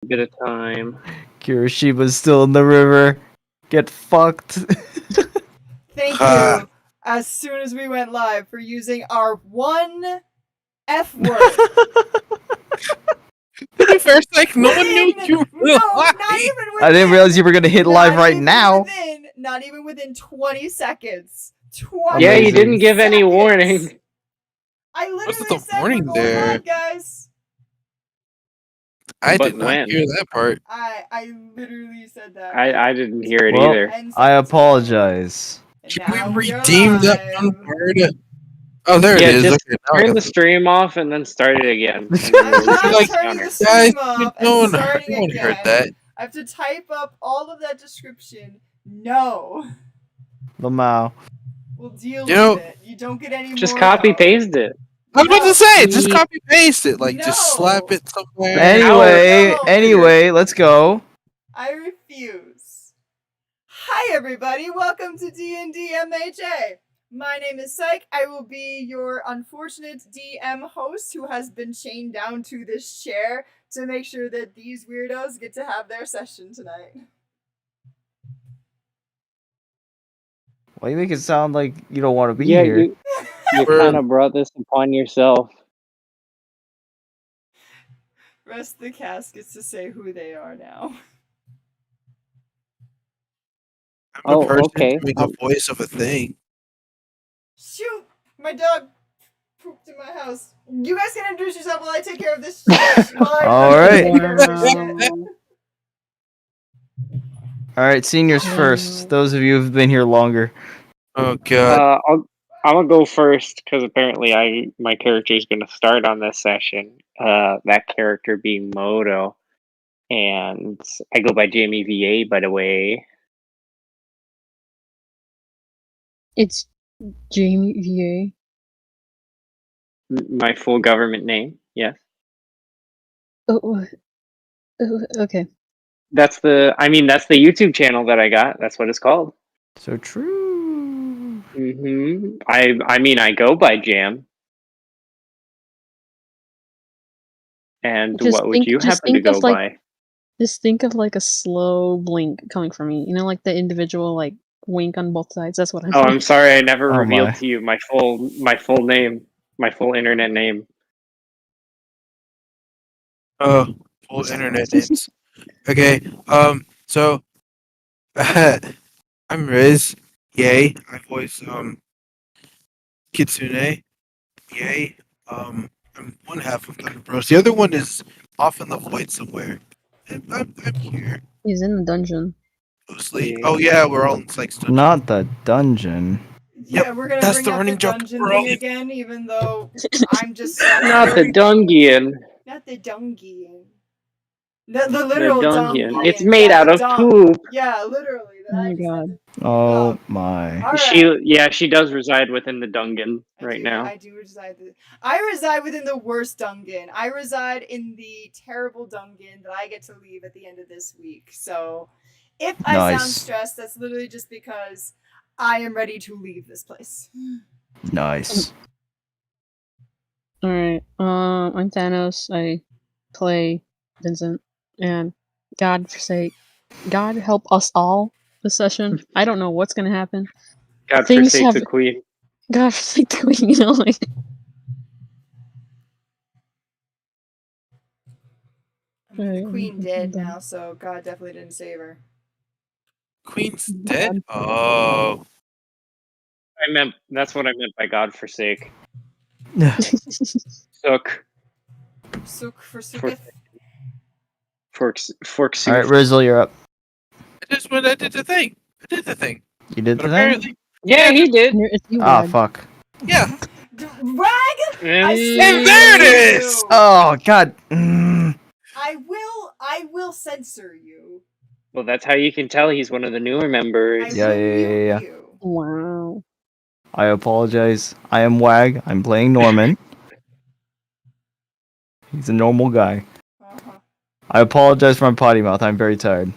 bit of time. Kiroshima's still in the river. Get fucked. Thank you, as soon as we went live, for using our one F word. To be fair, like no one knew you were No, alive. not even within, I didn't realize you were gonna hit live right now. Not even within 20 seconds. 20 Yeah, you Amazing. didn't give any seconds. warning. I literally What's with the said warning we're going there? live, guys. I But did not when? hear that part. I literally said that. I didn't hear it Well, either. 10 I seconds ago. apologize. And Should now we are redeem that one live. word? Oh, there Yeah, it is. just Okay, now I turn got the stream off and then start it again. And I'm we'll not like, turning the guys, stream you off don't- and starting no one heard again. that. I have to type up all of that description. No. Lamau. We'll deal You know- with it. You don't get any just more. copy though. paste it. I was about to say, just No. copy paste it. Like, just slap No. it somewhere. Anyway, let's go. I refuse. Hi everybody, welcome to D&D MHA. My name is Psych. I will be your unfortunate DM host who has been chained down to this chair to make sure that these weirdos get to have their session tonight. Why you make it sound like you don't want to be Yeah, here? you kind of brought this upon yourself. Rest the cast gets to say who they are now. I'm a person okay. to make a voice of a thing. Shoot! My dog pooped in my house. You guys can introduce yourself while I take care of this shit. Alright, seniors first. Those of you who've been here longer. Oh god. I'm gonna go first because apparently my character is gonna start on this session. That character being Moto, and I go by Jamie VA, by the way. It's Jamie My full government name, yes. VA. Okay. That's the YouTube channel that I got. That's what it's called. So true. I go by Jam. And what would you happen to go by? Just think of like a slow blink coming from me. You know, like the individual like wink on both sides. That's what I'm saying. I'm sorry, I never revealed my. to you my full name, my full internet name. Oh, full internet names. Okay. So I'm Riz. Yay. I voice Kitsune. Yay. I'm one half of Thunder Bros. The other one is off in the void somewhere. And I'm here He's in the dungeon. mostly. Yeah. Oh yeah, we're all in Sykes dungeon. Not the dungeon. Yeah, we're gonna that's bring the up running the joke. dungeon We're all thing in- again, even though I'm just Not the Dungian. Not the Dungian. The literal Dungian. Dungian. It's made out the of dung. poop. Yeah, literally. Oh my god. Oh my. Alright. She does reside within the Dungeon right now. I do reside. I reside within the worst dungeon. I reside in the terrible dungeon that I get to leave at the end of this week. So, if I sound Nice. stressed, that's literally just because I am ready to leave this place. Nice. Alright. I'm Thanos. I play Vincent. And God help us all this session. I don't know what's gonna happen. God Things forsake have- the queen. God forsake the queen, you know, like The queen dead now, so God definitely didn't save her. Queen's dead? Oh. That's what I meant by God forsake. Sook. Sook for Sooketh. Fork Alright, Rizzle, you're up. I did the thing. You did But the thing? apparently, Yeah, he did. it's you, Ah, Wag. fuck. yeah. Rag! And there it is! Oh, god. I will censor you. Well, that's how you can tell he's one of the newer members. Yeah, yeah. You. Wow. I apologize. I am Wag. I'm playing Norman. He's a normal guy. Uh-huh. I apologize for my potty mouth. I'm very tired.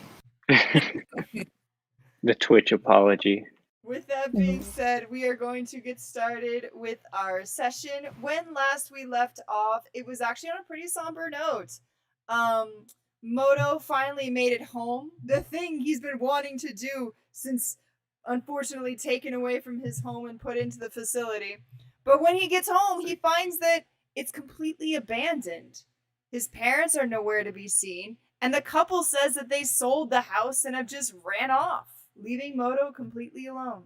The Twitch apology. With that being said, we are going to get started with our session. When last we left off, it was actually on a pretty somber note. Moto finally made it home. The thing he's been wanting to do since unfortunately taken away from his home and put into the facility. But when he gets home, he finds that it's completely abandoned. His parents are nowhere to be seen, and the couple says that they sold the house and have just ran off, leaving Moto completely alone.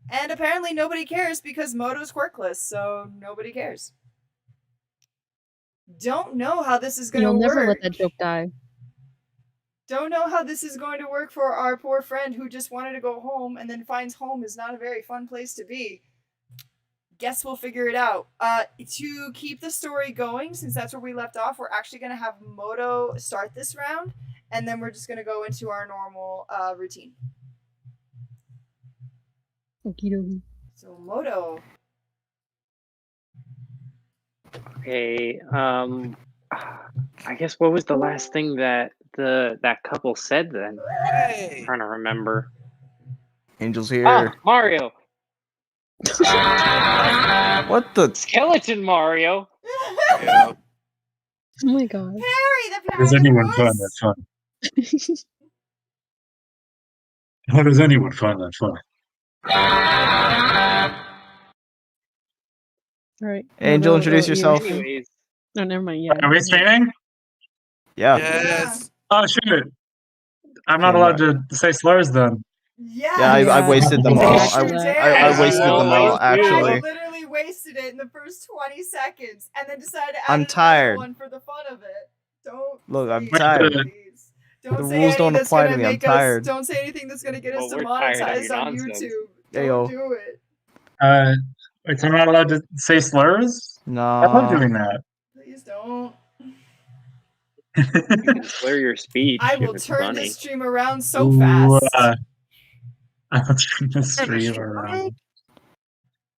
And apparently nobody cares because Moto's quirkless, so nobody cares. Don't know how this is going to You'll work. never let that joke die. Don't know how this is going to work for our poor friend who just wanted to go home and then finds home is not a very fun place to be. Guess we'll figure it out. To keep the story going, since that's where we left off, we're actually going to have Moto start this round, and then we're just going to go into our normal routine. Okie dokie. So, Moto. Okay. I guess what was the last thing that that couple said then? Hey. I'm trying to remember. Angel's here. Ah, Mario. What the? Skeleton Mario. Yeah. Oh my god. Harry, the How does anyone find that fun? How does anyone find that fun? Alright. Angel, introduce you- yourself. Anyways, No, never mind. Yeah. Are we streaming? Yeah. Yes. Oh, shoot. I'm not Okay, allowed to say slurs then. Yeah, Yeah, I Yeah, wasted them I all. got you that. I wasted them all, I actually. literally wasted it in the first 20 seconds and then decided to add I'm another tired. one for the fun of it. Don't. Look, I'm please, tired. please. Don't The say rules any don't that's apply to gonna me, I'm make us. tired. Don't say anything that's gonna get us Well, we're tired of demonetized your on nonsense. YouTube. Ayo. Don't do it. Wait, so I'm not allowed to say slurs? I love No. doing that. Please don't. you can slur your speech I if will it's turn funny. this stream around so Ooh, fast. I will turn the stream around.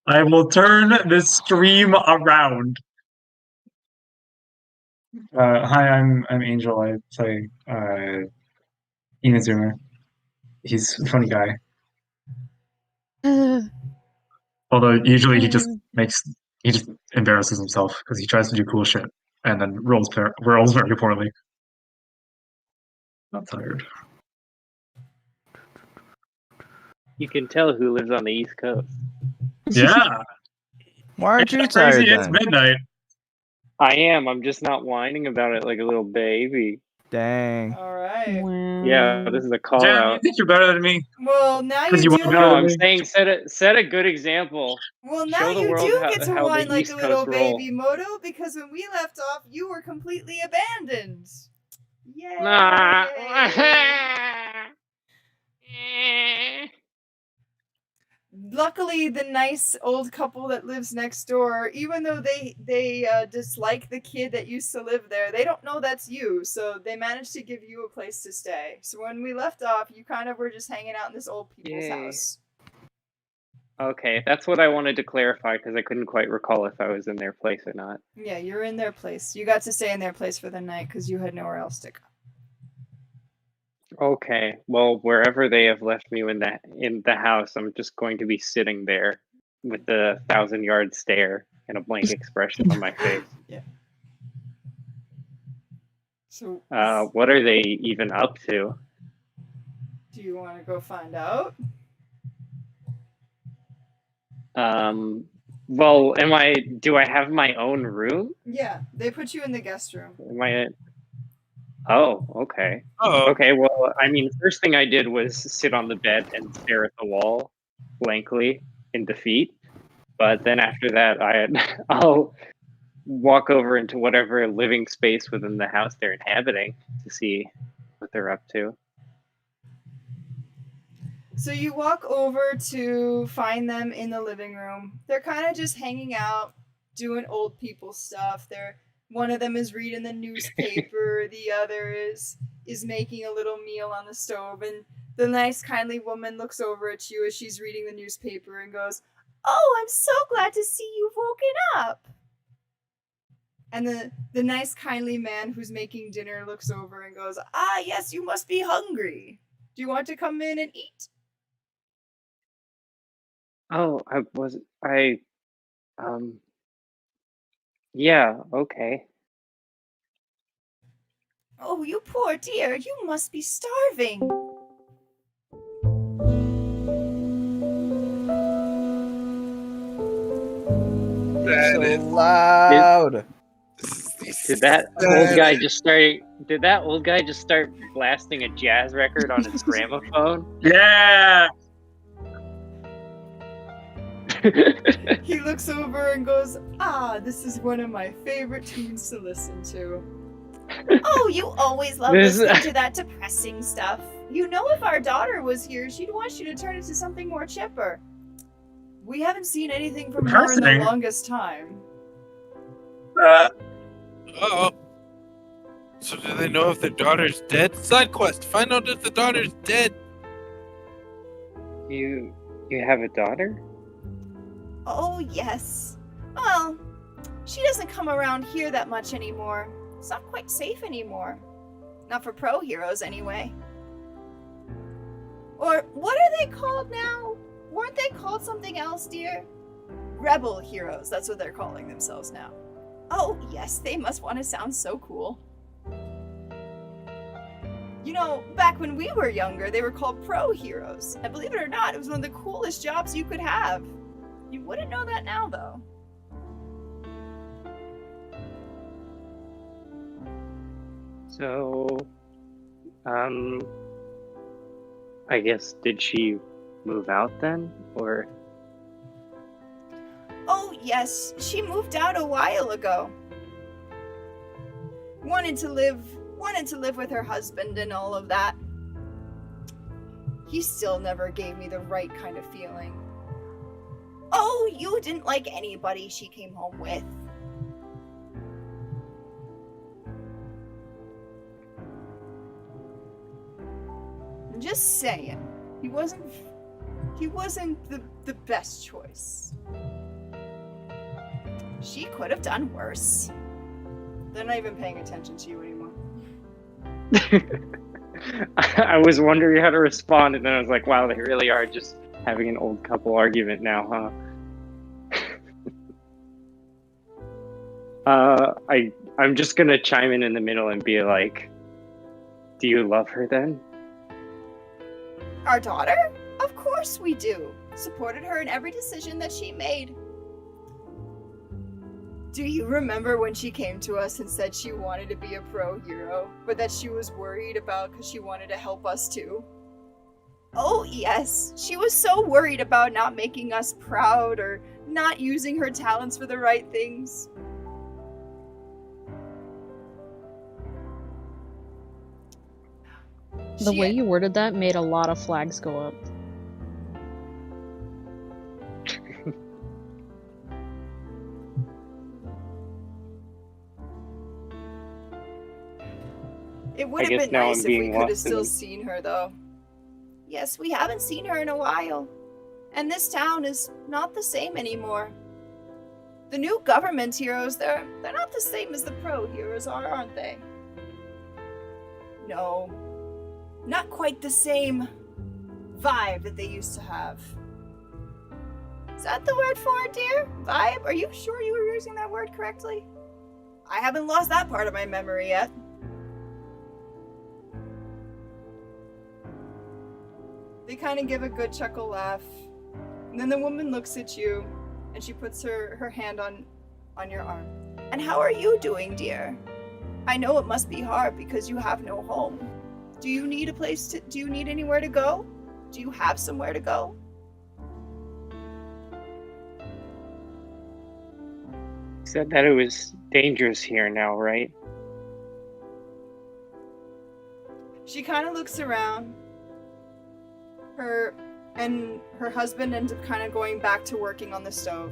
I will turn this stream around. Hi, I'm Angel. I play Inazuma. He's a funny guy. Although usually he just embarrasses himself because he tries to do cool shit and then rolls very poorly. Not tired. You can tell who lives on the East Coast. Yeah. Why aren't you It's crazy. tired It's then? midnight. I am. I'm just not whining about it like a little baby. Dang. All right. Yeah, this is a call Jan, you out. think you're better than me? Well, now Because you you do. want to be No, better I'm than me? saying set a good example. Well, now Show the you world do how- get to how the whine like East a little Coast roll. baby, Moto, because when we left off, you were completely abandoned. Yay! Nah. Luckily, the nice old couple that lives next door, even though they dislike the kid that used to live there, they don't know that's you, so they managed to give you a place to stay. So when we left off, you kind of were just hanging out in this old people's Yay. house. Okay, that's what I wanted to clarify because I couldn't quite recall if I was in their place or not. Yeah, you're in their place. You got to stay in their place for the night because you had nowhere else to go. Okay, well, wherever they have left me in the house, I'm just going to be sitting there with the 1,000-yard stare and a blank expression on my face. Yeah. So, What are they even up to? do you want to go find out? Well, do I have my own room? Yeah, they put you in the guest room. Oh, okay. Oh. Okay, well, I mean, first thing I did was sit on the bed and stare at the wall blankly in defeat. But then after that, I'll walk over into whatever living space within the house they're inhabiting to see what they're up to. So you walk over to find them in the living room. They're kind of just hanging out, doing old people stuff. One of them is reading the newspaper, the other is making a little meal on the stove, and the nice kindly woman looks over at you as she's reading the newspaper and goes, "Oh, I'm so glad to see you've woken up." And the nice kindly man who's making dinner looks over and goes, "Ah, yes, you must be hungry. Do you want to come in and eat?" Oh, yeah, okay. Oh, you poor dear, you must be starving. So That is- loud. Did that old guy just start? Did that old guy just start blasting a jazz record on his gramophone? Yeah. He looks over and goes, "Ah, this is one of my favorite tunes to listen to." Oh, you always love This- listening to that depressing stuff. You know, if our daughter was here, she'd want you to turn it to something more chipper. We haven't seen anything from her in the Depressing? longest time. Uh-oh. So do they know if their daughter's dead? Side quest. Find out if the daughter's dead. You have a daughter? Oh, yes. Well, she doesn't come around here that much anymore. It's not quite safe anymore. Not for pro heroes, anyway. Or what are they called now? Weren't they called something else, dear? Rebel heroes, that's what they're calling themselves now. Oh, yes, they must want to sound so cool. You know, back when we were younger, they were called pro heroes. And believe it or not, it was one of the coolest jobs you could have. You wouldn't know that now, though. So, I guess, did she move out then? Or, Oh, yes, she moved out a while ago. Wanted to live with her husband and all of that. He still never gave me the right kind of feeling. Oh, you didn't like anybody she came home with. I'm just saying, he wasn't the best choice. She could have done worse. They're not even paying attention to you anymore. I was wondering how to respond, and then I was like, wow, they really are just having an old couple argument now, huh? I'm just gonna chime in the middle and be like, do you love her then? Our daughter? Of course we do. Supported her in every decision that she made. Do you remember when she came to us and said she wanted to be a pro hero, but that she was worried about because she wanted to help us too? Oh, yes. She was so worried about not making us proud or not using her talents for the right things. The way you worded that made a lot of flags go up. It would I have guess been now nice I'm if we being could have lost in still the- seen her, though. Yes, we haven't seen her in a while. And this town is not the same anymore. The new government heroes, they're not the same as the pro heroes are, aren't they? No. Not quite the same vibe that they used to have. Is that the word for it, dear? Vibe? Are you sure you were using that word correctly? I haven't lost that part of my memory yet. They kind of give a good chuckle laugh. And then the woman looks at you and she puts her hand on your arm. And how are you doing, dear? I know it must be hard because you have no home. Do you need do you need anywhere to go? Do you have somewhere to go? You said that it was dangerous here now, right? She kind of looks around. Her husband ends up kind of going back to working on the stove.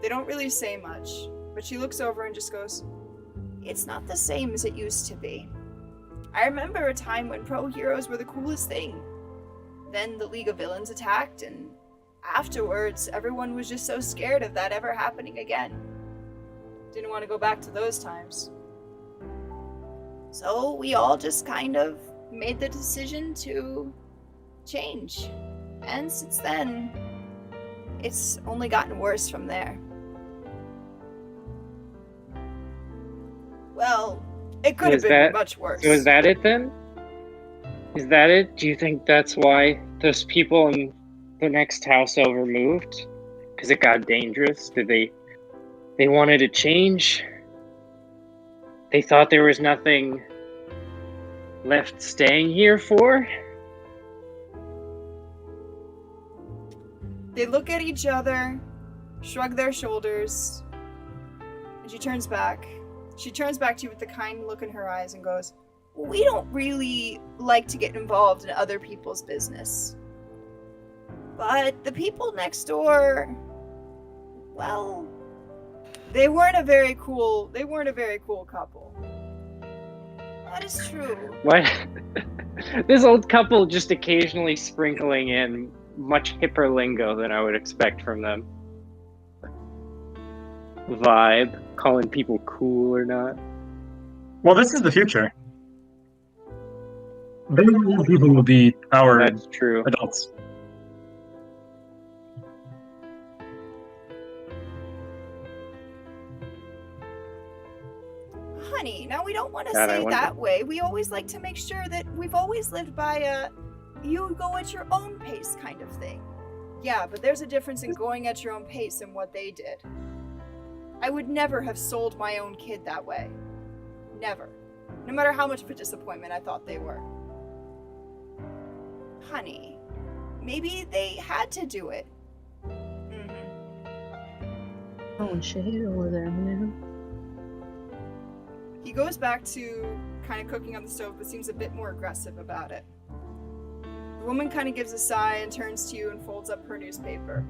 They don't really say much, but she looks over and just goes, "It's not the same as it used to be. I remember a time when pro heroes were the coolest thing. Then the League of Villains attacked, and afterwards, everyone was just so scared of that ever happening again. Didn't want to go back to those times. So we all just kind of made the decision to change. And since then, it's only gotten worse from there. Well, It could have Is been that- much worse. So is that it then? Is that it? Do you think that's why those people in the next house over moved? Because it got dangerous? Did they wanted to change? They thought there was nothing left staying here for? They look at each other, shrug their shoulders, and she turns back. She turns back to you with the kind look in her eyes and goes, "We don't really like to get involved in other people's business. But the people next door, well, they weren't a very cool couple. That is true." What? This old couple just occasionally sprinkling in much hipper lingo than I would expect from them. Vibe, calling people cool or not. Well, this is the future. Very old people will be our That's true. adults. Honey, now we don't want to God, I say wonder- that way. We always like to make sure that we've always lived by a you go at your own pace kind of thing. Yeah, but there's a difference in going at your own pace and what they did. I would never have sold my own kid that way. Never. No matter how much of a disappointment I thought they were. Honey, maybe they had to do it. Oh, shade over there, man. He goes back to kind of cooking on the stove, but seems a bit more aggressive about it. The woman kind of gives a sigh and turns to you and folds up her newspaper.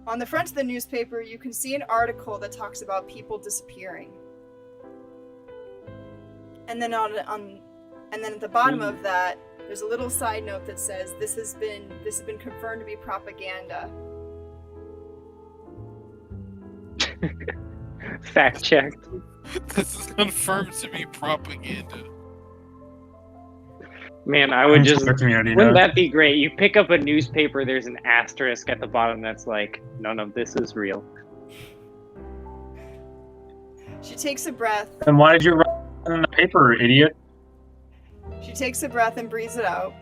On the front of the newspaper, you can see an article that talks about people disappearing. And then and then at the bottom of that, there's a little side note that says this has been confirmed to be propaganda. Fact checked. This is confirmed to be propaganda. Man, I would just. The community Wouldn't knows. that be great? You pick up a newspaper, there's an asterisk at the bottom that's like, none of this is real. She takes a breath. Then why did you write it in the paper, idiot? She takes a breath and breathes it out.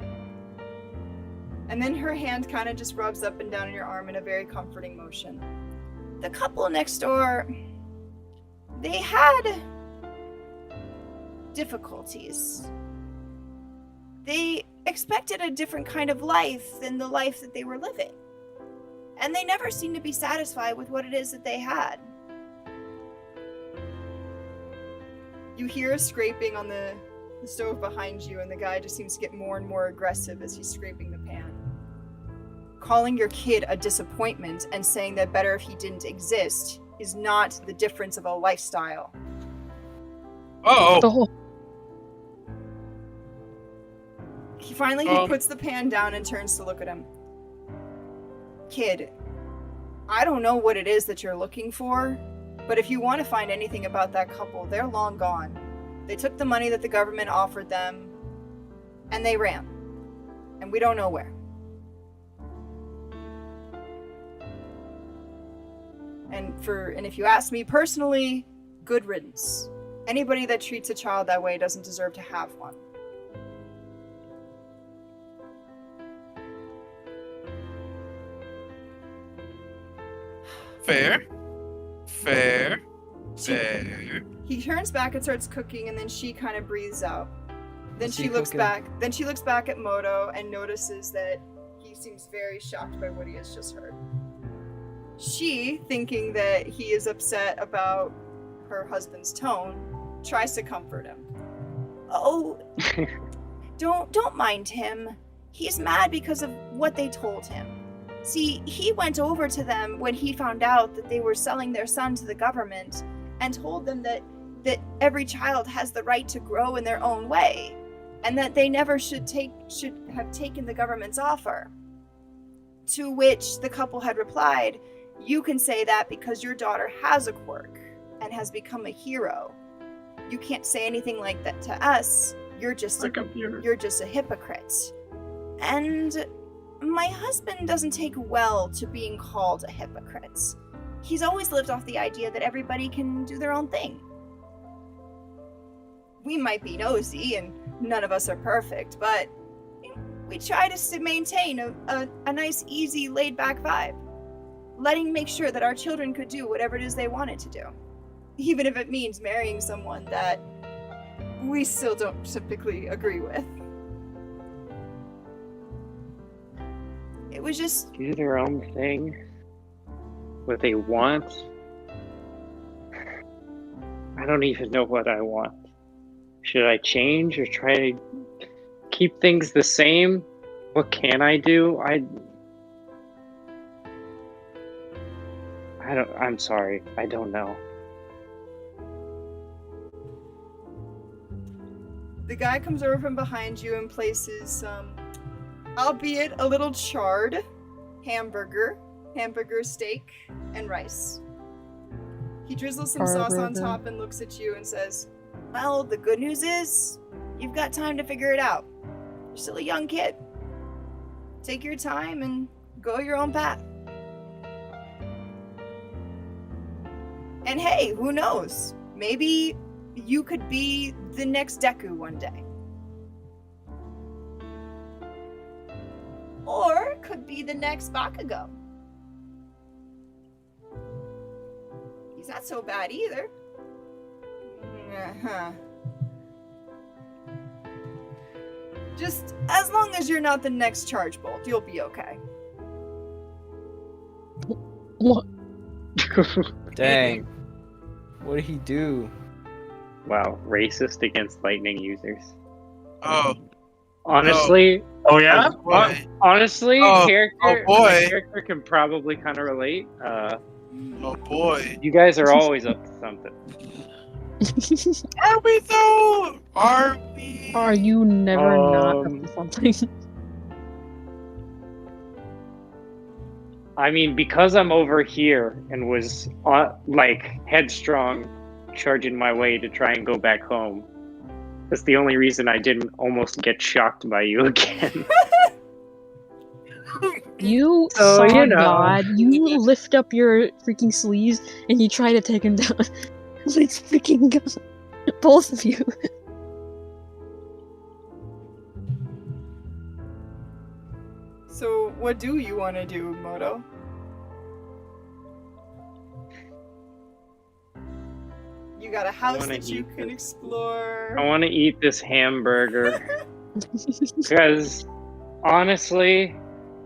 And then her hand kind of just rubs up and down on your arm in a very comforting motion. The couple next door, they had difficulties. They expected a different kind of life than the life that they were living. And they never seemed to be satisfied with what it is that they had. You hear a scraping on the stove behind you, and the guy just seems to get more and more aggressive as he's scraping the pan. Calling your kid a disappointment and saying that better if he didn't exist is not the difference of a lifestyle. Oh, Oh, He puts the pan down and turns to look at him. Kid, I don't know what it is that you're looking for, but if you want to find anything about that couple, they're long gone. They took the money that the government offered them, and they ran. And we don't know where. And if you ask me personally, good riddance. Anybody that treats a child that way doesn't deserve to have one. fair. He turns back and starts cooking, and then she kind of breathes out. Then What's she he looks cooking? back. Then she looks back at Moto and notices that he seems very shocked by what he has just heard. She, thinking that he is upset about her husband's tone, tries to comfort him. Oh, don't mind him. He's mad because of what they told him. See, he went over to them when he found out that they were selling their son to the government and told them that every child has the right to grow in their own way and that they never should have taken the government's offer. To which the couple had replied, "You can say that because your daughter has a quirk and has become a hero. You can't say anything like that to us. You're just a hypocrite." And my husband doesn't take well to being called a hypocrite. He's always lived off the idea that everybody can do their own thing. we might be nosy and none of us are perfect, but we try to maintain a nice, easy, laid-back vibe. Make sure that our children could do whatever it is they wanted to do. Even if it means marrying someone that we still don't typically agree with. It was just... Do their own thing. What they want. I don't even know what I want. Should I change or try to keep things the same? What can I do? I'm sorry. I don't know. The guy comes over from behind you and places, albeit a little charred, hamburger steak, and rice. He drizzles some sauce on top and looks at you and says, well, the good news is, you've got time to figure it out. You're still a young kid. Take your time and go your own path. And hey, who knows? Maybe you could be the next Deku one day. Or could be the next Bakugo. He's not so bad either. Just as long as you're not the next Charge Bolt, you'll be okay. What? Dang. What did he do? Wow, racist against lightning users. Oh, Honestly, Oh yeah? oh boy. honestly, Oh, character, oh boy. my character can probably kind of relate. Oh boy. You guys are always up to something. Are we though? Are we? Are you never not up Um, to something? I mean, because I'm over here and was headstrong, charging my way to try and go back home. That's the only reason I didn't almost get shocked by you again. You So, saw you know. God, you lift up your freaking sleeves, and you try to take him down. Like, freaking God. Both of you. So, what do you want to do, Moto? You got a house wanna that you eat can this. explore. I want to eat this hamburger. Because, honestly,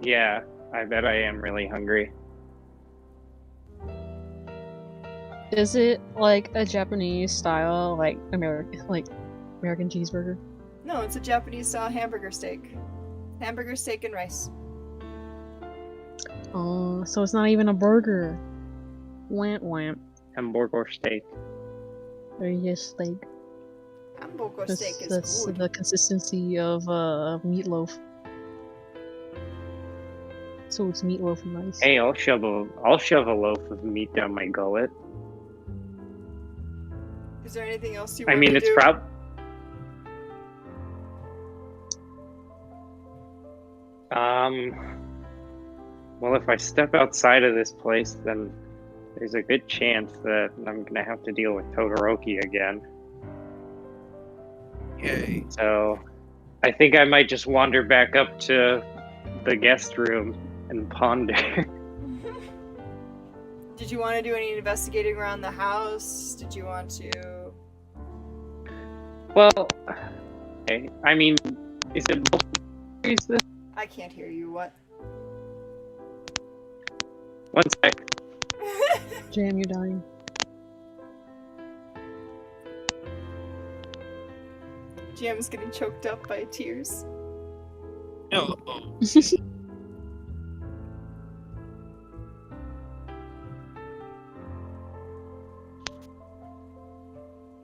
yeah, I bet I am really hungry. Is it like a Japanese style, like American cheeseburger? No, it's a Japanese style hamburger steak. Hamburger steak and rice. Oh, so it's not even a burger. Wamp wamp. Hamburger steak. Or just like Hamburger this, steak is this, good. the consistency of meatloaf. So it's meatloaf and rice. Hey, I'll shove a loaf of meat down my gullet. Is there anything else you I want mean, to it's do? Well, if I step outside of this place, then there's a good chance that I'm gonna have to deal with Todoroki again. Yay. So, I think I might just wander back up to the guest room and ponder. Did you want to do any investigating around the house? Did you want to... Well, okay. I mean, is it multiple this? I can't hear you, what? 1 sec. Jam, you're dying. Jam's getting choked up by tears. No.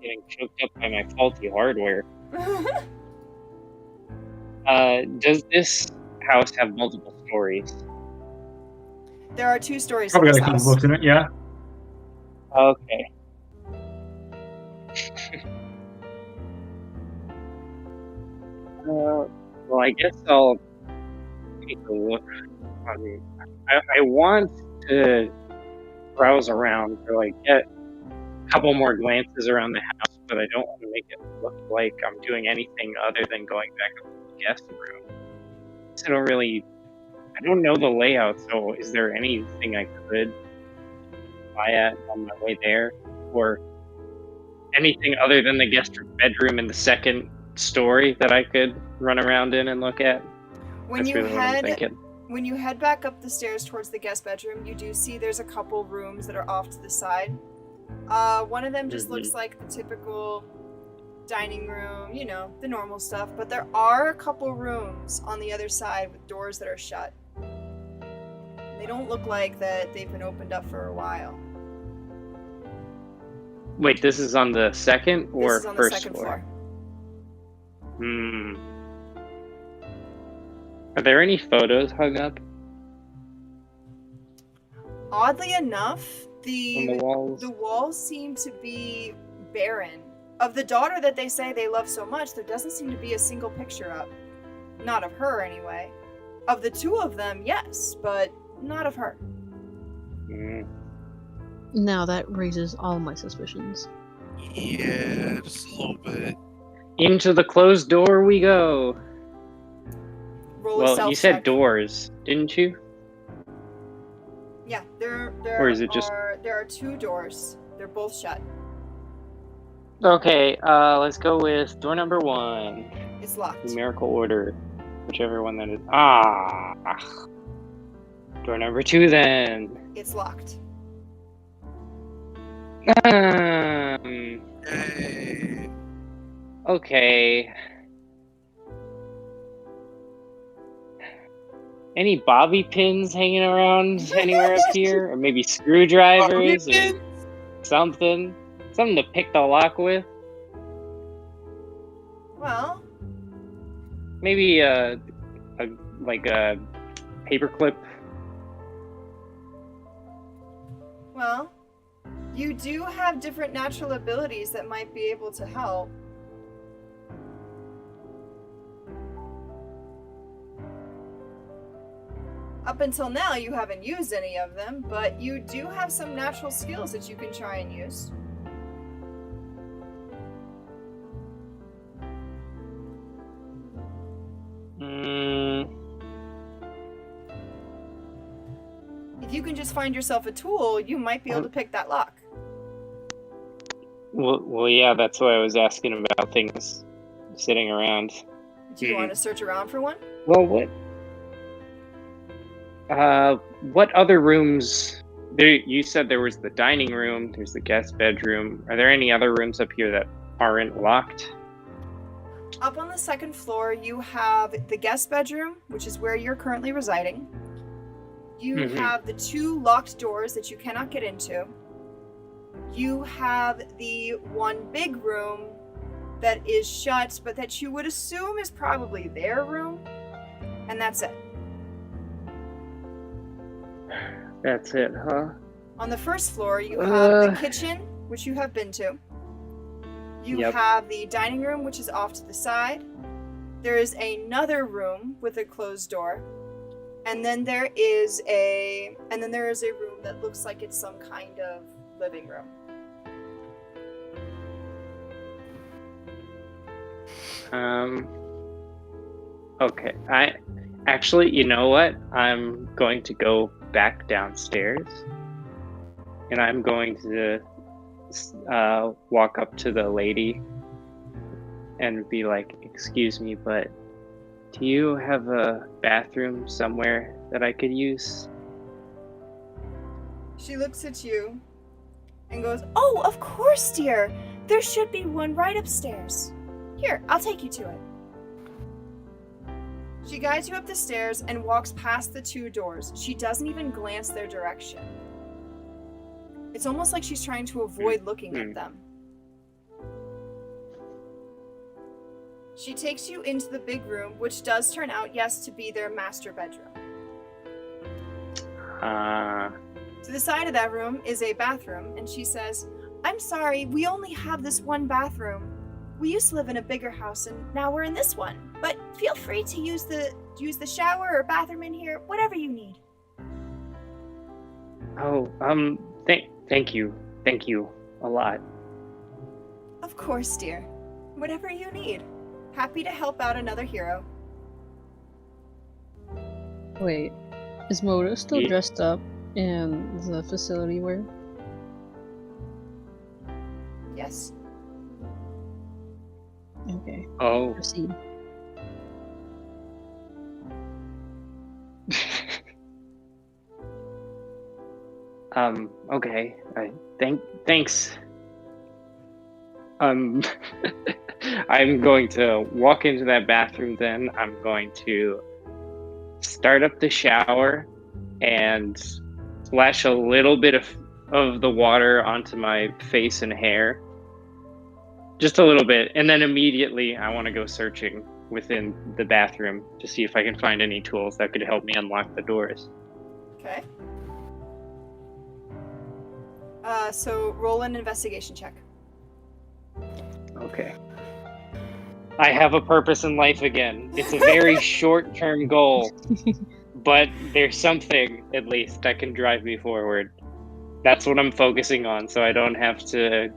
Getting choked up by my faulty hardware. Does this house have multiple stories? There are 2 stories Probably in got this a couple house. books in it, yeah. Okay. Well, I guess I'll take a look. I want to browse around or get a couple more glances around the house, but I don't want to make it look like I'm doing anything other than going back up to the guest room. I don't know the layout, so is there anything I could buy at on my way there? Or anything other than the guest bedroom in the second story that I could run around in and look at? When That's you really what I'm thinking. when you head back up the stairs towards the guest bedroom, you do see there's a couple rooms that are off to the side. One of them just looks like the typical dining room, you know, the normal stuff, but there are a couple rooms on the other side with doors that are shut. They don't look like that they've been opened up for a while. Wait, this is on the second or This is on the first second floor? Are there any photos hung up Oddly enough, on the walls? the walls seem to be barren. Of the daughter that they say they love so much, there doesn't seem to be a single picture up. Not of her, anyway. Of the two of them, yes, but not of her. Now that raises all my suspicions. Yeah, just a little bit. Into the closed door we go. Roll a Well, self you said check. doors, didn't you? Yeah, there Or is it just- there are two doors. They're both shut. Okay, let's go with door number 1. It's locked. Numerical order. Whichever one that is. Ah! Door number 2 then. It's locked. Hey. Okay. Any bobby pins hanging around anywhere up here? Or maybe screwdrivers or something? Something to pick the lock with? Well, Maybe a paperclip? well, you do have different natural abilities that might be able to help. Up until now, you haven't used any of them, but you do have some natural skills that you can try and use. If you can just find yourself a tool, you might be able to pick that lock. Well, yeah, that's why I was asking about things sitting around. Do you want to search around for one? Well, what other rooms? There, you said there was the dining room. There's the guest bedroom. Are there any other rooms up here that aren't locked? Up on the second floor, you have the guest bedroom, which is where you're currently residing. You have the 2 locked doors that you cannot get into. You have the one big room that is shut, but that you would assume is probably their room. And that's it. That's it, huh? On the first floor, you have the kitchen, which you have been to. You have the dining room, which is off to the side. There is another room with a closed door. And then there is a room that looks like it's some kind of living room. Okay. You know what? I'm going to go back downstairs, and I'm going to walk up to the lady and be like, "Excuse me, but do you have a bathroom somewhere that I could use?" She looks at you and goes, "Oh, of course, dear. There should be one right upstairs. Here, I'll take you to it." She guides you up the stairs and walks past the 2 doors. She doesn't even glance their direction. It's almost like she's trying to avoid looking at them. She takes you into the big room, which does turn out, yes, to be their master bedroom. To the side of that room is a bathroom, and she says, "I'm sorry, we only have this one bathroom. We used to live in a bigger house, and now we're in this one. But feel free to use the shower or bathroom in here, whatever you need." Oh, thank you a lot. Of course, dear. Whatever you need. Happy to help out another hero. Wait, is Moto still Ye- dressed up in the facility wear? Yes. Okay, Oh. proceed. Okay. Thanks. I'm going to walk into that bathroom then. I'm going to start up the shower and splash a little bit of the water onto my face and hair. Just a little bit. And then immediately I want to go searching within the bathroom to see if I can find any tools that could help me unlock the doors. Okay. So roll an investigation check. Okay. I have a purpose in life again. It's a very short-term goal, but there's something, at least, that can drive me forward. That's what I'm focusing on, so I don't have to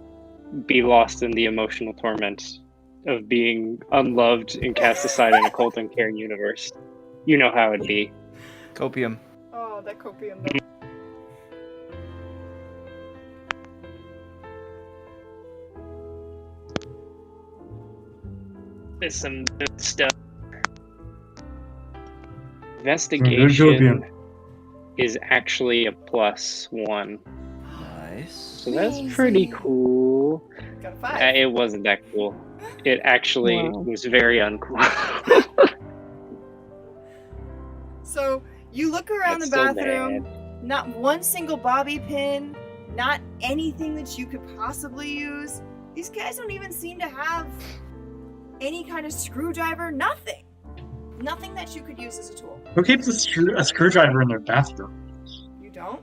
be lost in the emotional torment of being unloved and cast aside in a cult and care universe. You know how it'd be. Copium. Oh, that copium though. There's some good stuff. Good Investigation is actually a +1. Nice. So that's pretty Amazing. cool. Got a 5. It wasn't that cool. It actually Wow. was very uncool. So you look around That's the so bathroom, not one single bobby pin, not anything that you could possibly use. These guys don't even seem to have any kind of screwdriver, nothing. Nothing that you could use as a tool. Who keeps a screwdriver in their bathroom? You don't?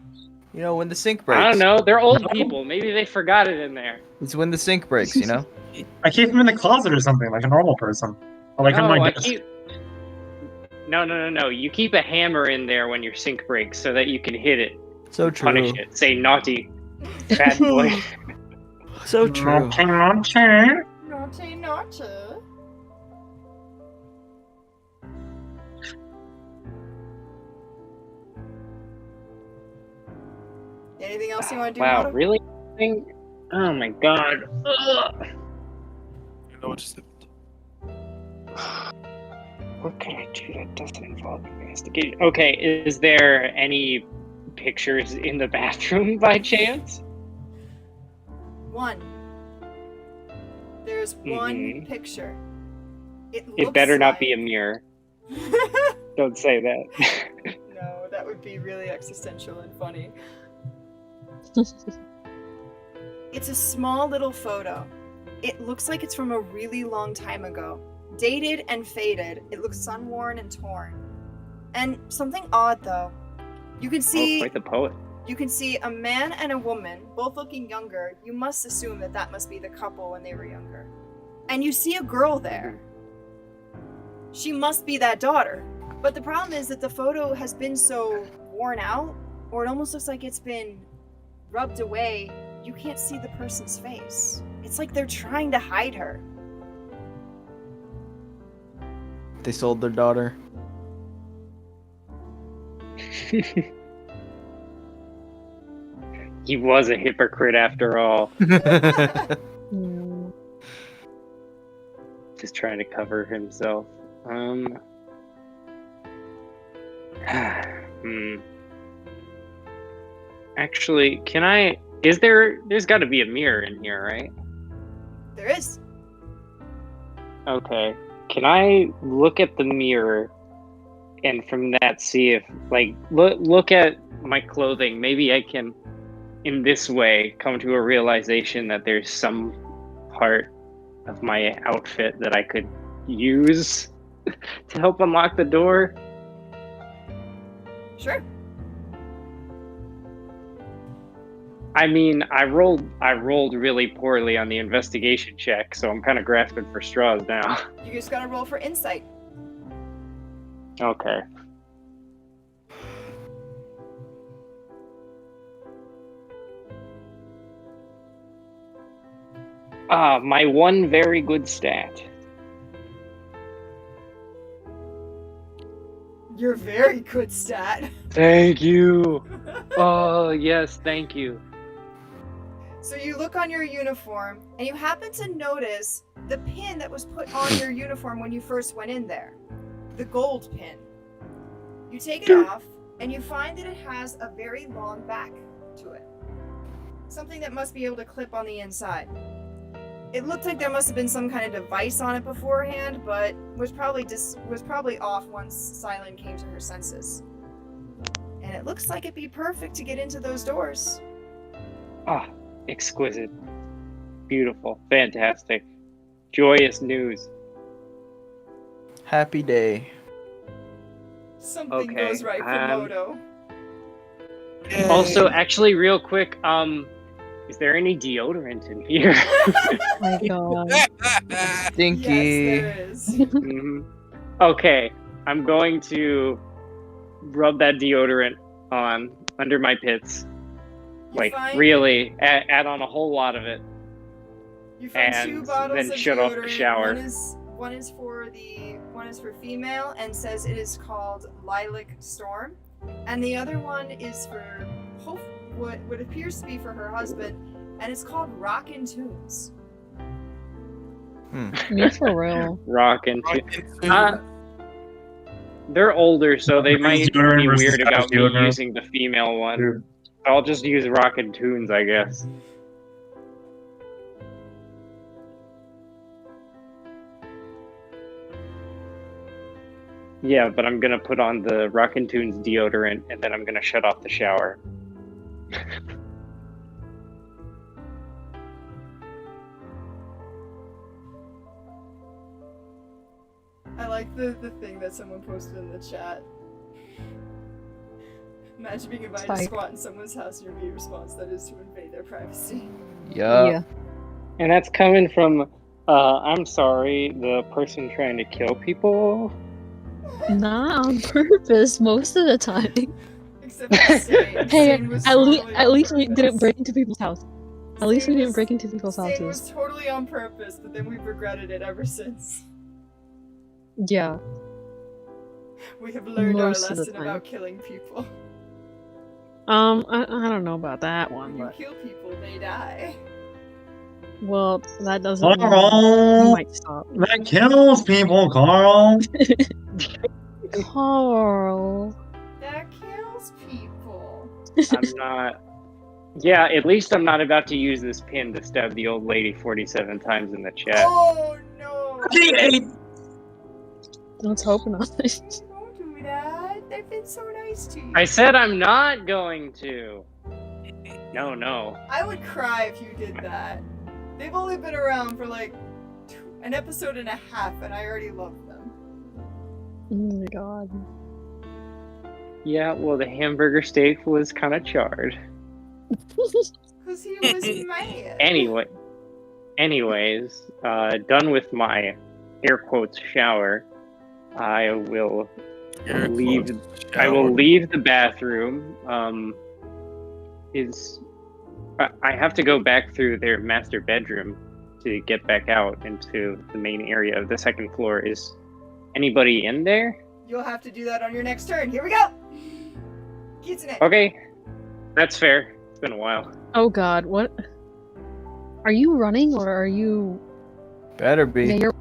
You know, when the sink breaks. I don't know. They're old No. people. Maybe they forgot it in there. It's when the sink breaks, you know? I keep them in the closet or something, like a normal person. Or like on No, my I desk. keep. No. You keep a hammer in there when your sink breaks so that you can hit it, So true. punish it. Say naughty, bad boy. So true. Okay. Naughty, naughty. Anything else you want to do, Wow, Moto? really? Oh my god. Ugh. I know what just happened. What can I do that doesn't involve investigation? Okay, is there any pictures in the bathroom by chance? One. There's one Mhm. picture. It It better not be a like... mirror. Don't say that. No, that would be really existential and funny. It's a small little photo. It looks like it's from a really long time ago. Dated and faded. It looks sun-worn and torn. And something odd though. You can Oh, see quite the poet. you can see a man and a woman, both looking younger. You must assume that that must be the couple when they were younger. And you see a girl there. She must be that daughter. But the problem is that the photo has been so worn out, or it almost looks like it's been rubbed away. You can't see the person's face. It's like they're trying to hide her. They sold their daughter. He was a hypocrite after all. Mm. Just trying to cover himself. Actually, there's gotta be a mirror in here, right? There is. Okay. Can I look at the mirror and from that see if, like, look at my clothing? Maybe I can, in this way, come to a realization that there's some part of my outfit that I could use to help unlock the door. Sure. I mean, I rolled really poorly on the investigation check, so I'm kind of grasping for straws now. You just gotta roll for insight. Okay. My one very good stat. Your very good stat. Thank you. Oh, yes, thank you. So you look on your uniform, and you happen to notice the pin that was put on your uniform when you first went in there. The gold pin. You take it off, and you find that it has a very long back to it. Something that must be able to clip on the inside. It looked like there must have been some kind of device on it beforehand, but was probably off once Silent came to her senses. And it looks like it'd be perfect to get into those doors. Ah, exquisite. Beautiful. Fantastic. Joyous news. Happy day. Something Okay, goes right for Moto. Yay. Also, actually, real quick, is there any deodorant in here? Oh my god. Stinky. Yes, there is. Mhm. Okay, I'm going to rub that deodorant on under my pits. You find- really, add on a whole lot of it. You find two and bottles then of shut off the deodorant. shower. One is for female and says it is called Lilac Storm, and the other one is for what appears to be for her husband, and it's called Rockin' Tunes. Me for real. Rockin' they're older, so they might Deodorant be versus weird about me deodorant. using the female one. Dude. I'll just use Rockin' Tunes, I guess. Yeah, but I'm gonna put on the Rockin' Tunes deodorant, and then I'm gonna shut off the shower. I like the thing that someone posted in the chat. Imagine being invited to Like- squat in someone's house and your immediate response that is to invade their privacy. Yup. Yeah. And that's coming from, I'm sorry, the person trying to kill people? Not on purpose most of the time. Except for Stain. Hey, Stain was at totally least on we didn't purpose. break into people's house. At least we Stain didn't was- break into people's Stain houses. was totally on purpose, but then we've regretted it ever since. Yeah. We have learned Most our of the lesson time. about killing people. I don't know about that one, When you but kill people, they die. well, that doesn't mean you Carl! might stop. That kills people, Carl! Carl. That kills people. I'm not... Yeah, at least I'm not about to use this pin to stab the old lady 47 times in the chest. Oh no! Let's hope not. Don't do that. They've been so nice to you. I said I'm not going to. No. I would cry if you did that. They've only been around for like an episode and a half, and I already love them. Oh my god. Yeah, well, the hamburger steak was kind of charred. Cause he was mad. Anyways, done with my air quotes shower. I will leave the bathroom. I have to go back through their master bedroom to get back out into the main area of the second floor. Is anybody in there? You'll have to do that on your next turn. Here we go. Kitsune. Okay, that's fair. It's been a while. Oh god, what? Are you running or are you? Better be. Yeah, you're.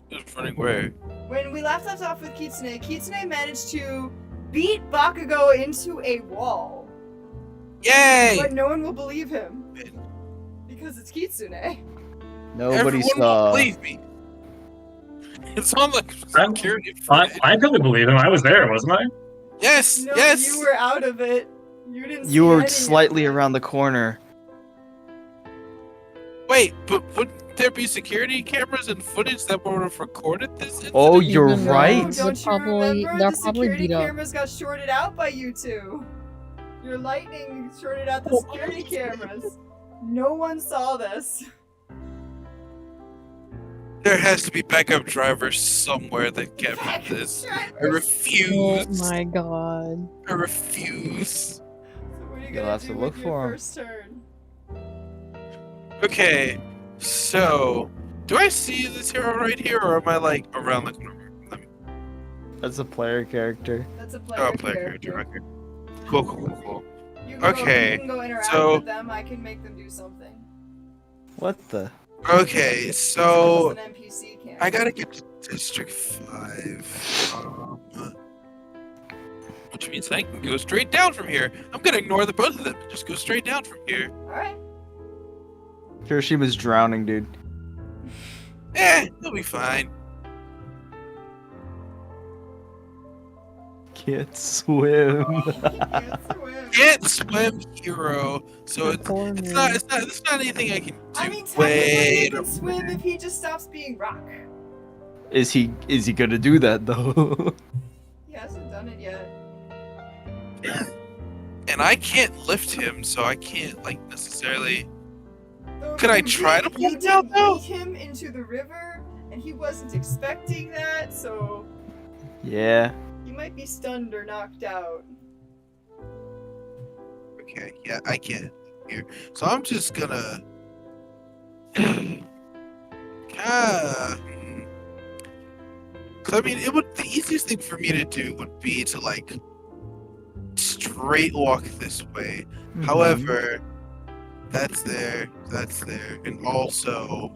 Just running where? When we left off with Kitsune, Kitsune managed to beat Bakugo into a wall. Yay! But no one will believe him. Because it's Kitsune. Nobody Everyone saw. will believe me. It's on the I'm- security I footage. couldn't believe him. I was there, wasn't I? Yes, No, yes. you were out of it. You didn't see You were any of slightly it. around the corner. Wait, but wouldn't there be security cameras and footage that would have recorded this incident? Oh, you're Even though- right. Oh, don't you Probably- remember? they're The probably security beat up. cameras got shorted out by you two. Your lightning shorted out the security cameras. No one saw this. There has to be backup drivers somewhere that captured this. I Oh refuse. my god. I refuse. So what are you You'll gonna have do to with look your for 'em. first turn? Okay, So, do I see this hero right here, or am I like around the corner? That's a player character. That's a player, Player character. Okay. Cool. You can Okay, you can go interact so- with them. I can make them do something. What the? Okay, It's so an NPC can't. I gotta get to District 5. Which means I can go straight down from here. I'm gonna ignore the both of them. Just go straight down from here. Alright. Kiroshima's drowning, dude. He'll be fine. Can't swim. Can't swim. Can't swim, hero. So it's not anything I can do. I mean, technically he can swim if he just stops being rock. Is he gonna do that though? He hasn't done it yet. And I can't lift him, so I can't like necessarily. Though Could I you try did- to You pull him out, did though? beat him into the river, and he wasn't expecting that, so Yeah. he might be stunned or knocked out. Okay, yeah, I can't here. So I'm just gonna. Cause I mean, the easiest thing for me to do would be to like straight walk this way. Mhm. However, that's there, and also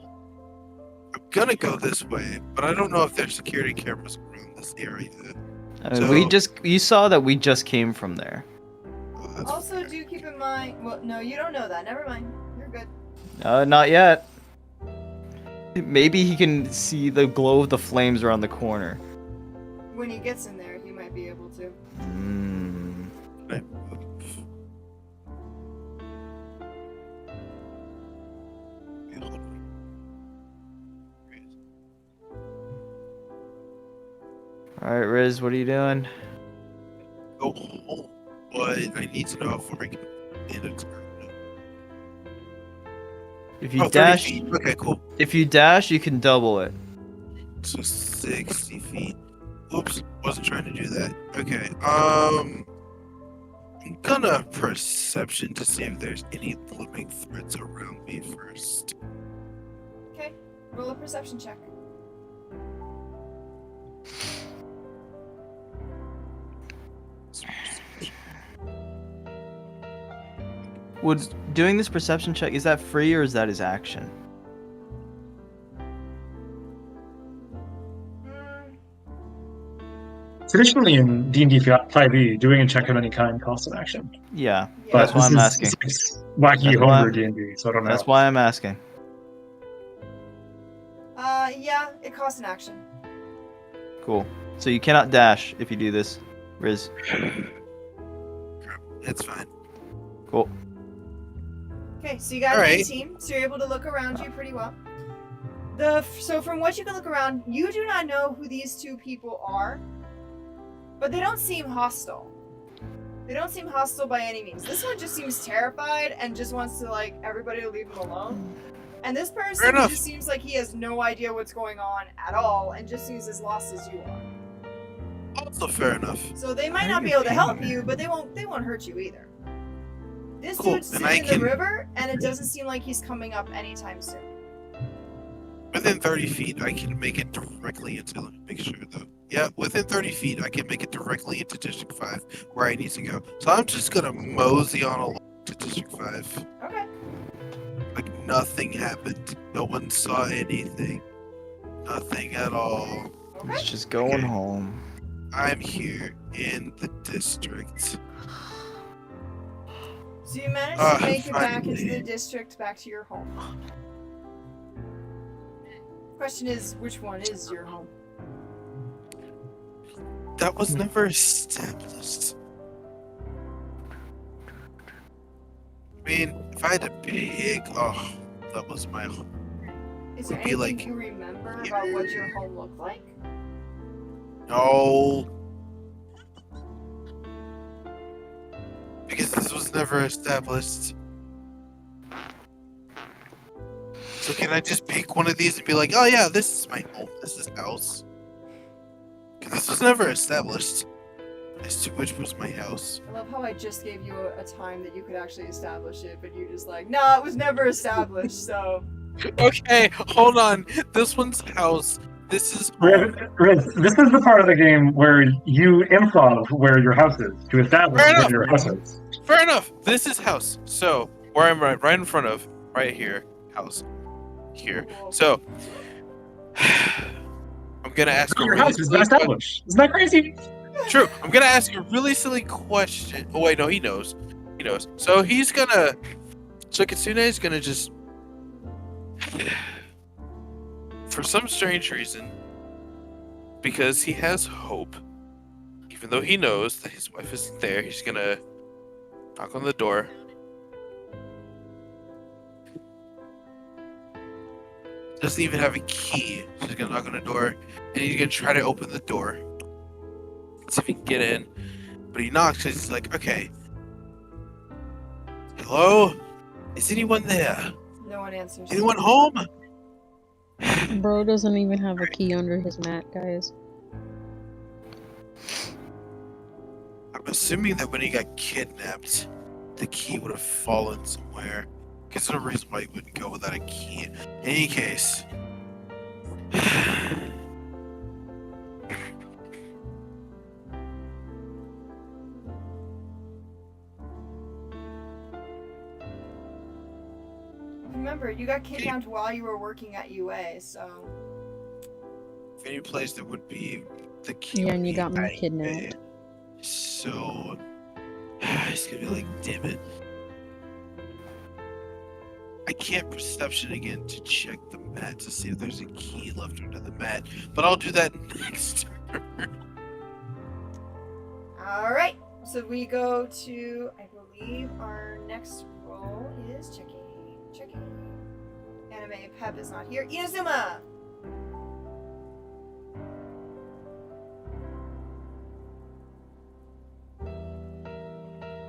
I'm gonna go this way, but I don't know if there's security cameras around this area. You saw that we just came from there. That's Also, fair. do keep in mind. Well, no, you don't know that. Never mind. You're good. Not yet. Maybe he can see the glow of the flames around the corner. When he gets in there, he might be able to. Mm. All right, Riz, what are you doing? Go home, but I need to know how far I can end it. If you 30 dash, feet. Okay, cool. if you dash, you can double it. So 60 feet. Oops, wasn't trying to do that. Okay, I'm gonna perception to see if there's any living threats around me first. Okay. Roll a perception check. Would doing this perception check, is that free or is that his action? Mm, Traditionally in D&D 5e, doing a check of any kind costs an action. Yeah, yeah. But That's why I'm this asking. is wacky That's why homebrew D&D, so I don't know. that's why I'm asking. Yeah, it costs an action. Cool. So you cannot dash if you do this, Riz. It's fine. Cool. Okay, so you got Alright. a team, so you're able to look around you pretty well. So from what you can look around, you do not know who these two people are, but they don't seem hostile. They don't seem hostile by any means. This one just seems terrified and just wants to like everybody to leave him alone. And this Fair person enough. just seems like he has no idea what's going on at all and just seems as lost as you are. Also fair enough. So they might Why not are be you able to help doing you, but they won't hurt you either. This Cool, dude's and I sitting in the can- river, and it doesn't seem like he's coming up anytime soon. Within 30 feet, I can make it directly into. Let me make sure though. Yeah, within 30 feet, I can make it directly into District 5, where I need to go. So I'm just gonna mosey on along to District 5. Okay. Like nothing happened. No one saw anything. Nothing at all. Okay. It's just going Okay. home. I'm here in the district. So you managed to make it back finally. into the district, back to your home. Question is, which one is your home? That was never established. I mean, if I had to pick, that was my home. Is there Would be anything like- you remember about what your home looked like? No. Because this was never established. So can I just pick one of these and be like, oh yeah, this is my home, this is house? Because this was never established as to which was my house. I love how I just gave you a time that you could actually establish it, but you're just like, no, it was never established, so Okay, hold on. This one's house. This is home. Riz, this is the part of the game where you improv where your house is to establish Fair where enough. your house is. Fair enough. This is house. So where I'm right in front of, right here, house, here. So I'm gonna ask you. Your house has been established. Isn't that crazy? True. I'm gonna ask you a really silly question. Oh wait, no, he knows. He knows. So he's gonna. So Kitsune is gonna just. For some strange reason, because he has hope, even though he knows that his wife isn't there, he's gonna knock on the door. Doesn't even have a key. So he's gonna knock on the door, and he's gonna try to open the door. See if he can get in. But he knocks because he's like, okay. Hello? Is anyone there? No one answers. Anyone home? Bro doesn't even have a key under his mat, guys. I'm assuming that when he got kidnapped, the key would have fallen somewhere. Because there's no reason why he wouldn't go without a key. In any case. Remember, you got kidnapped while you were working at UA, so. If any place that would be the key. Yeah, would and you be got me at kidnapped. UA. So. He's gonna be like, damn it. I can't perception again to check the mat to see if there's a key left under the mat. But I'll do that next turn. Alright, so we go to, I believe our next roll is checking. Anime Pep is not here. Inazuma!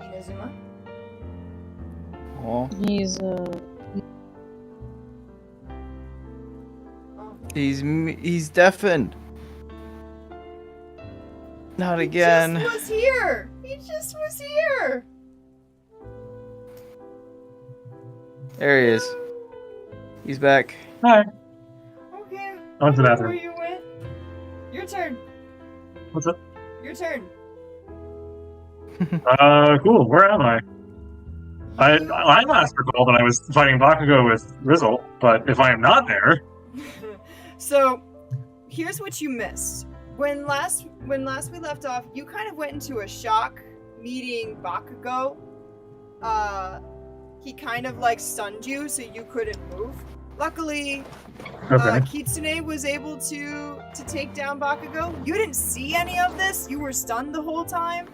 Inazuma? Oh, He's Oh. he's deafened. Not again. He just was here! He just was here! There he is. He's back. Hi. Okay. I went to the Where bathroom. you went? Your turn. What's up? Your turn. Cool. Where am I? I last recalled that I was fighting Bakugo with Rizzle, but if I am not there, So, here's what you missed. When last we left off, you kind of went into a shock meeting Bakugo. He kind of like stunned you, so you couldn't move. Luckily, okay. Kitsune was able to take down Bakugo. You didn't see any of this. You were stunned the whole time.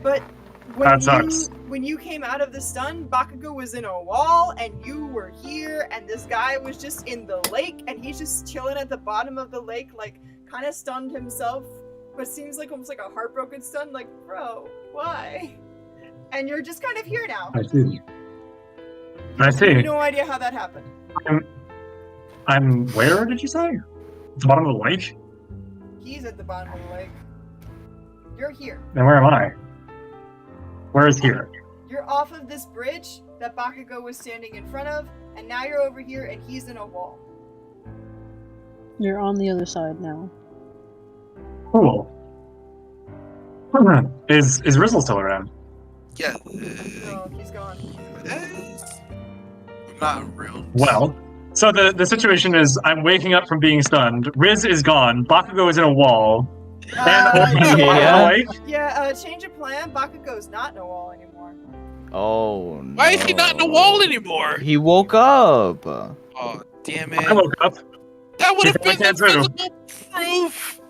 But That sucks. when you came out of the stun, Bakugo was in a wall, and you were here, and this guy was just in the lake, and he's just chilling at the bottom of the lake, like kind of stunned himself, but seems like almost like a heartbroken stun. Like, bro, why? And you're just kind of here now. I see. I You see. have no idea how that happened. I'm where did you say? At the bottom of the lake? He's at the bottom of the lake. You're here. Then where am I? Where is here? You're off of this bridge that Bakugo was standing in front of, and now you're over here and he's in a wall. You're on the other side now. Cool. Is Rizzle still around? Yeah. No, he's gone. Not real. Well, so the situation is I'm waking up from being stunned. Riz is gone. Bakugo is in a wall. And yeah. Change of plan. Bakugo's not in a wall anymore. Oh no. Why is he not in the wall anymore? He woke up. Oh, damn it. I woke up. That would have She been the can't physical proof.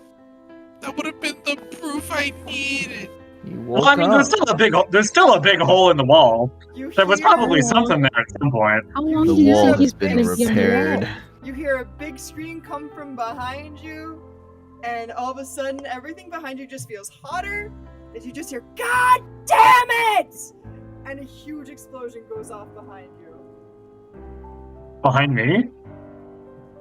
That would have been the proof I needed. He woke Well, I mean, up. there's still a big hole in the wall. You There was hear- probably something there at some point. How long The do you wall think has he's been been against the wall? repaired. You hear a big scream come from behind you, and all of a sudden, everything behind you just feels hotter. That you just hear, "God damn it!" and a huge explosion goes off behind you. Behind me?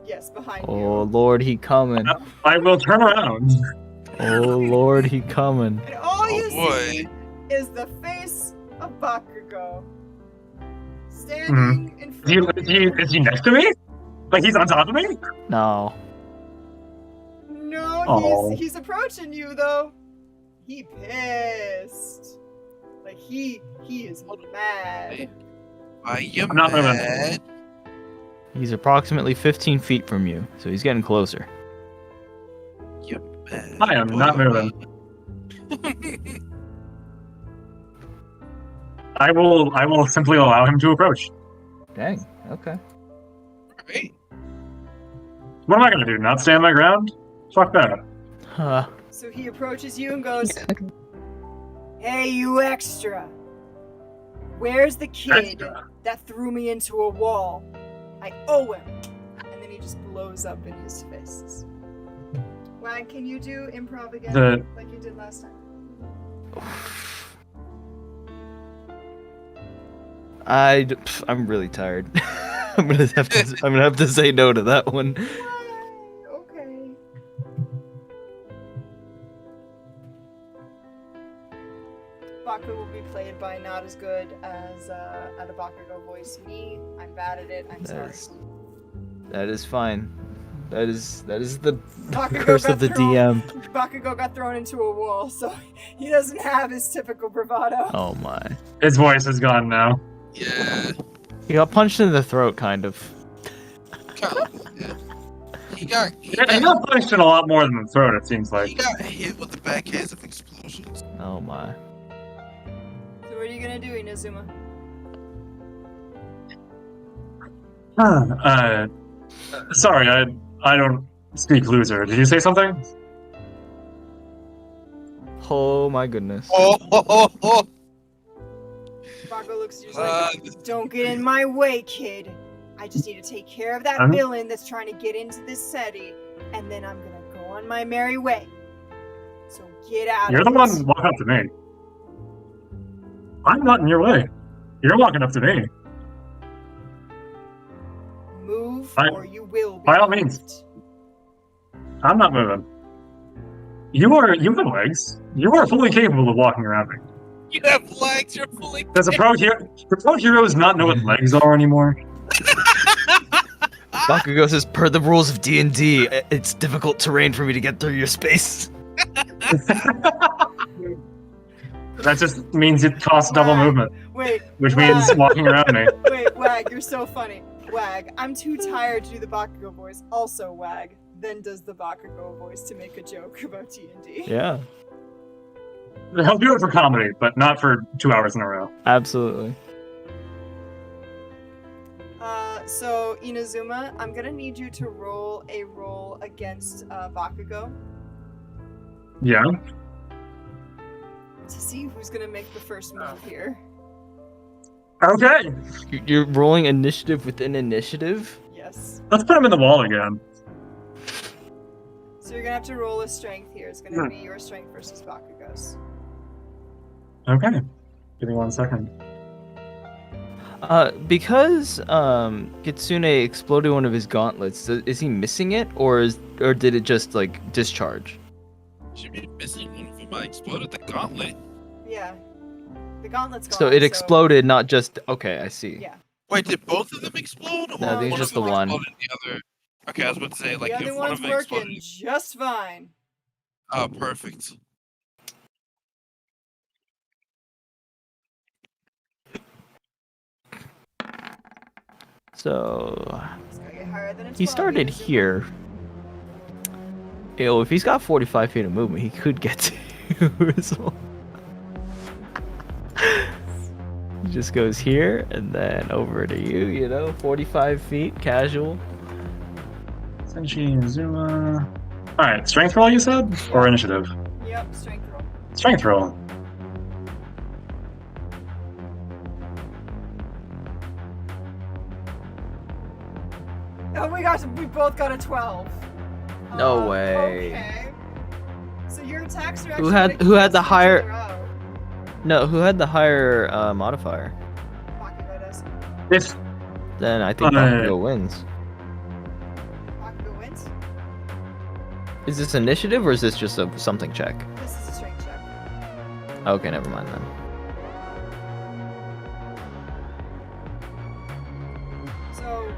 Yes, behind Oh you. Lord, he coming. I will turn around. Oh Lord, he coming. And all you Oh see boy. is the face of Bakugo standing in Is he, front of you. is he next to me? Like he's on top of me? No. No, Oh. he's approaching you though. He pissed. Like he is mad. Are you I'm not moving. mad? He's approximately 15 feet from you, so he's getting closer. You mad? I am not moving. I will simply allow him to approach. Dang. Okay. Right? What am I gonna do? Not stand my ground? Fuck that. Huh. So he approaches you and goes, Okay. "Hey, you extra! Where's the kid Extra. that threw me into a wall? I owe him." And then he just blows up in his fists. Wag, can you do improv again, like you did last time? I'm really tired. I'm gonna have to say no to that one. Okay. Baku will be played by not as good as at a Bakugo voice. Me, I'm bad at it. I'm sorry. That is fine. That is the Bakugo curse got of the thrown- DM. Bakugo got thrown into a wall, so he doesn't have his typical bravado. Oh my. His voice is gone now. Yeah. He got punched in the throat, kind of. Kind of, yeah. He got He got punched in a lot more than the throat, it seems he like. got hit with the back case of explosions. Oh my. So what are you gonna do, Inazuma? Sorry, I don't speak loser. Did you say something? Oh my goodness. Oh. Bakugo looks at you like, "Don't get in my way, kid. I just need to take care of that I'm- villain that's trying to get into this city, and then I'm gonna go on my merry way. So get out You're of the this." one walking up to me. I'm not in your way. You're walking up to me. Move, By- or you will be by all moved. means. I'm not moving. You have legs. You are fully capable of walking around me. You have legs, you're fully Does a pro heroes not know what legs are anymore? Bakugo says, per the rules of D&D, it's difficult terrain for me to get through your space. That just means it costs double Wag. movement, Wait, which Wag. means walking around me. Wait, Wag, you're so funny. Wag, I'm too tired to do the Bakugo voice. Also, Wag then does the Bakugo voice to make a joke about D&D. Yeah, He'll do it for comedy, but not for 2 hours in a row. absolutely. So, Inazuma, I'm gonna need you to roll a roll against Bakugo Yeah. to see who's gonna make the first move here. Okay. You're rolling initiative within initiative? Yes. Let's put him in the wall again. So you're gonna have to roll a strength here. It's gonna be your strength versus Bakugo's. Okay. Give me 1 second. Because Kitsune exploded one of his gauntlets, is he missing it, or did it just like discharge? Should be missing one of them. I exploded the gauntlet. Yeah. The gauntlet's gone. So it exploded, not just. Okay, I see. Yeah. Wait, did both of them explode? No, I think one just of them the one. exploded and the other? Okay, I was about to say, like, the if other one one's of them working exploded. just fine. Oh, perfect. So It's gonna get higher than a 12. he started Inazuma. here. Yo, if he's got 45 feet of movement, he could get to Rizal. He just goes here and then over to you, 45 feet, casual. Senshi Zuma. Alright, strength roll you said? Or initiative? Yep, strength roll. Strength roll. Oh, we both got a 12. No way. Okay. So your attacks are Who actually had- gonna who had the cancel each higher- other out. No, who had the higher modifier? Bakugo does. If Then I think Bakugo wins. Bakugo wins. Is this initiative or is this just a something check? This is a strength check. Okay, never mind then. So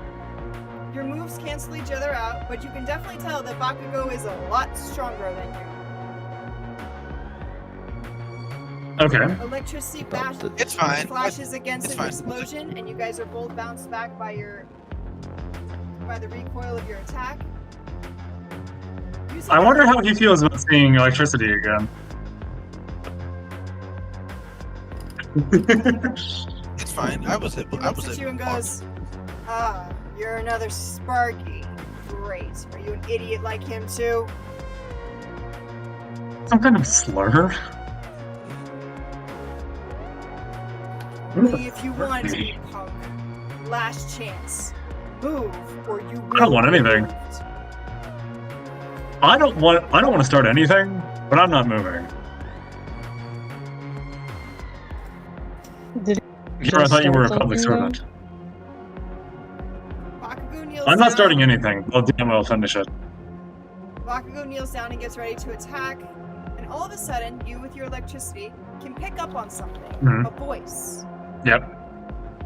your moves cancel each other out, but you can definitely tell that Bakugo is a lot stronger than you. Okay. Electricity It's fine. flashes against It's an fine. explosion, and you guys are both bounced back by the recoil of your attack. I wonder how he feels about seeing electricity again. It's fine. I was He looks at you and goes, "Ah, you're another Sparky. Great. Are you an idiot like him too?" Some kind of slur? Only if you want to be punk. Last chance. Move, or you will I don't want be anything. moved. I don't want to start anything, but I'm not moving. Did Sure, I thought you were a start public something, servant. Bakugo kneels I'm not down. starting anything. I'll DM will finish it. Bakugo kneels down and gets ready to attack, and all of a sudden, you with your electricity can pick up on something. Mhm. A voice. Yep.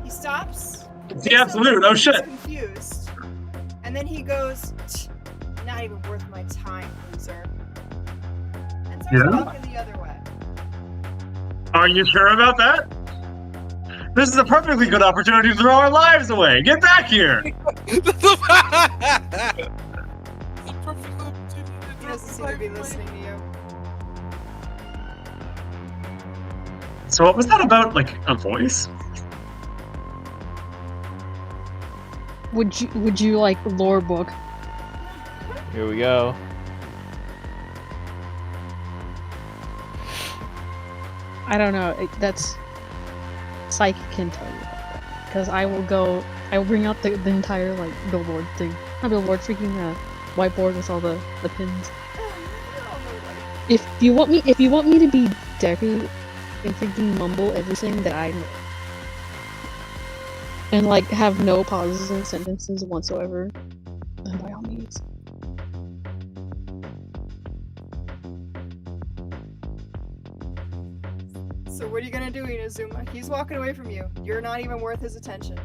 He stops. It's the absolute. Oh He's shit. confused. And then he goes, "Tch, not even worth my time, loser." And starts Yeah? walking the other way. Are you sure about that? This is a perfectly good opportunity to throw our lives away. Get back here. He doesn't seem to be listening to you. So what was that about? Like a voice? Would you like lore book? Here we go. I don't know. That's Psyche can tell you about that because I will bring out the entire like billboard thing, not billboard, freaking whiteboard with all the pins. If you want me to be Deku and freaking mumble everything that I know and like have no pauses in sentences whatsoever, then by all means. So what are you gonna do, Inazuma? He's walking away from you. You're not even worth his attention.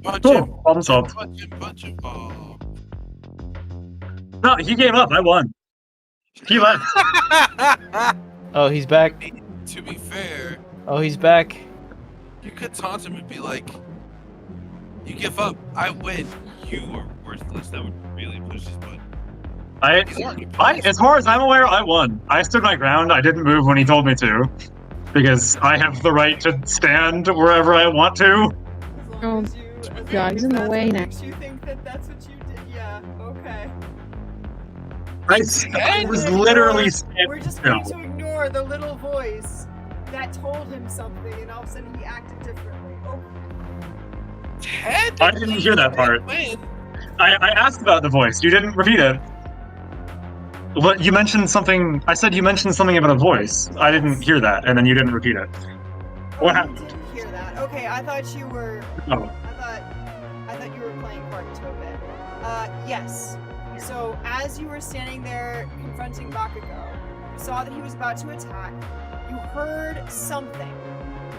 Punch him. Cool. Problem solved. Punch him. Oh. No, he gave up. I won. He left. Oh, he's back. To be fair, Oh, he's back. you could taunt him and be like, "You give up. I win. You are worthless." That would really push his butt. As far as I'm aware, I won. I stood my ground. I didn't move when he told me to, because I have the right to stand wherever I want to. As long as you, God, he's in the that's way what now. makes you think that that's what you did. Yeah. Okay. I was literally We're just standing. going to ignore the little voice that told him something, and all of a sudden he acted differently. Okay. I didn't hear that part. I asked about the voice. You didn't repeat it. What you mentioned something. I said you mentioned something about a voice. I didn't hear that, and then you didn't repeat it. Oh, What you happened? didn't hear that. Okay, I thought you were. Oh. I thought you were playing part to a bit. Yes. So as you were standing there confronting Bakugo, you saw that he was about to attack. You heard something.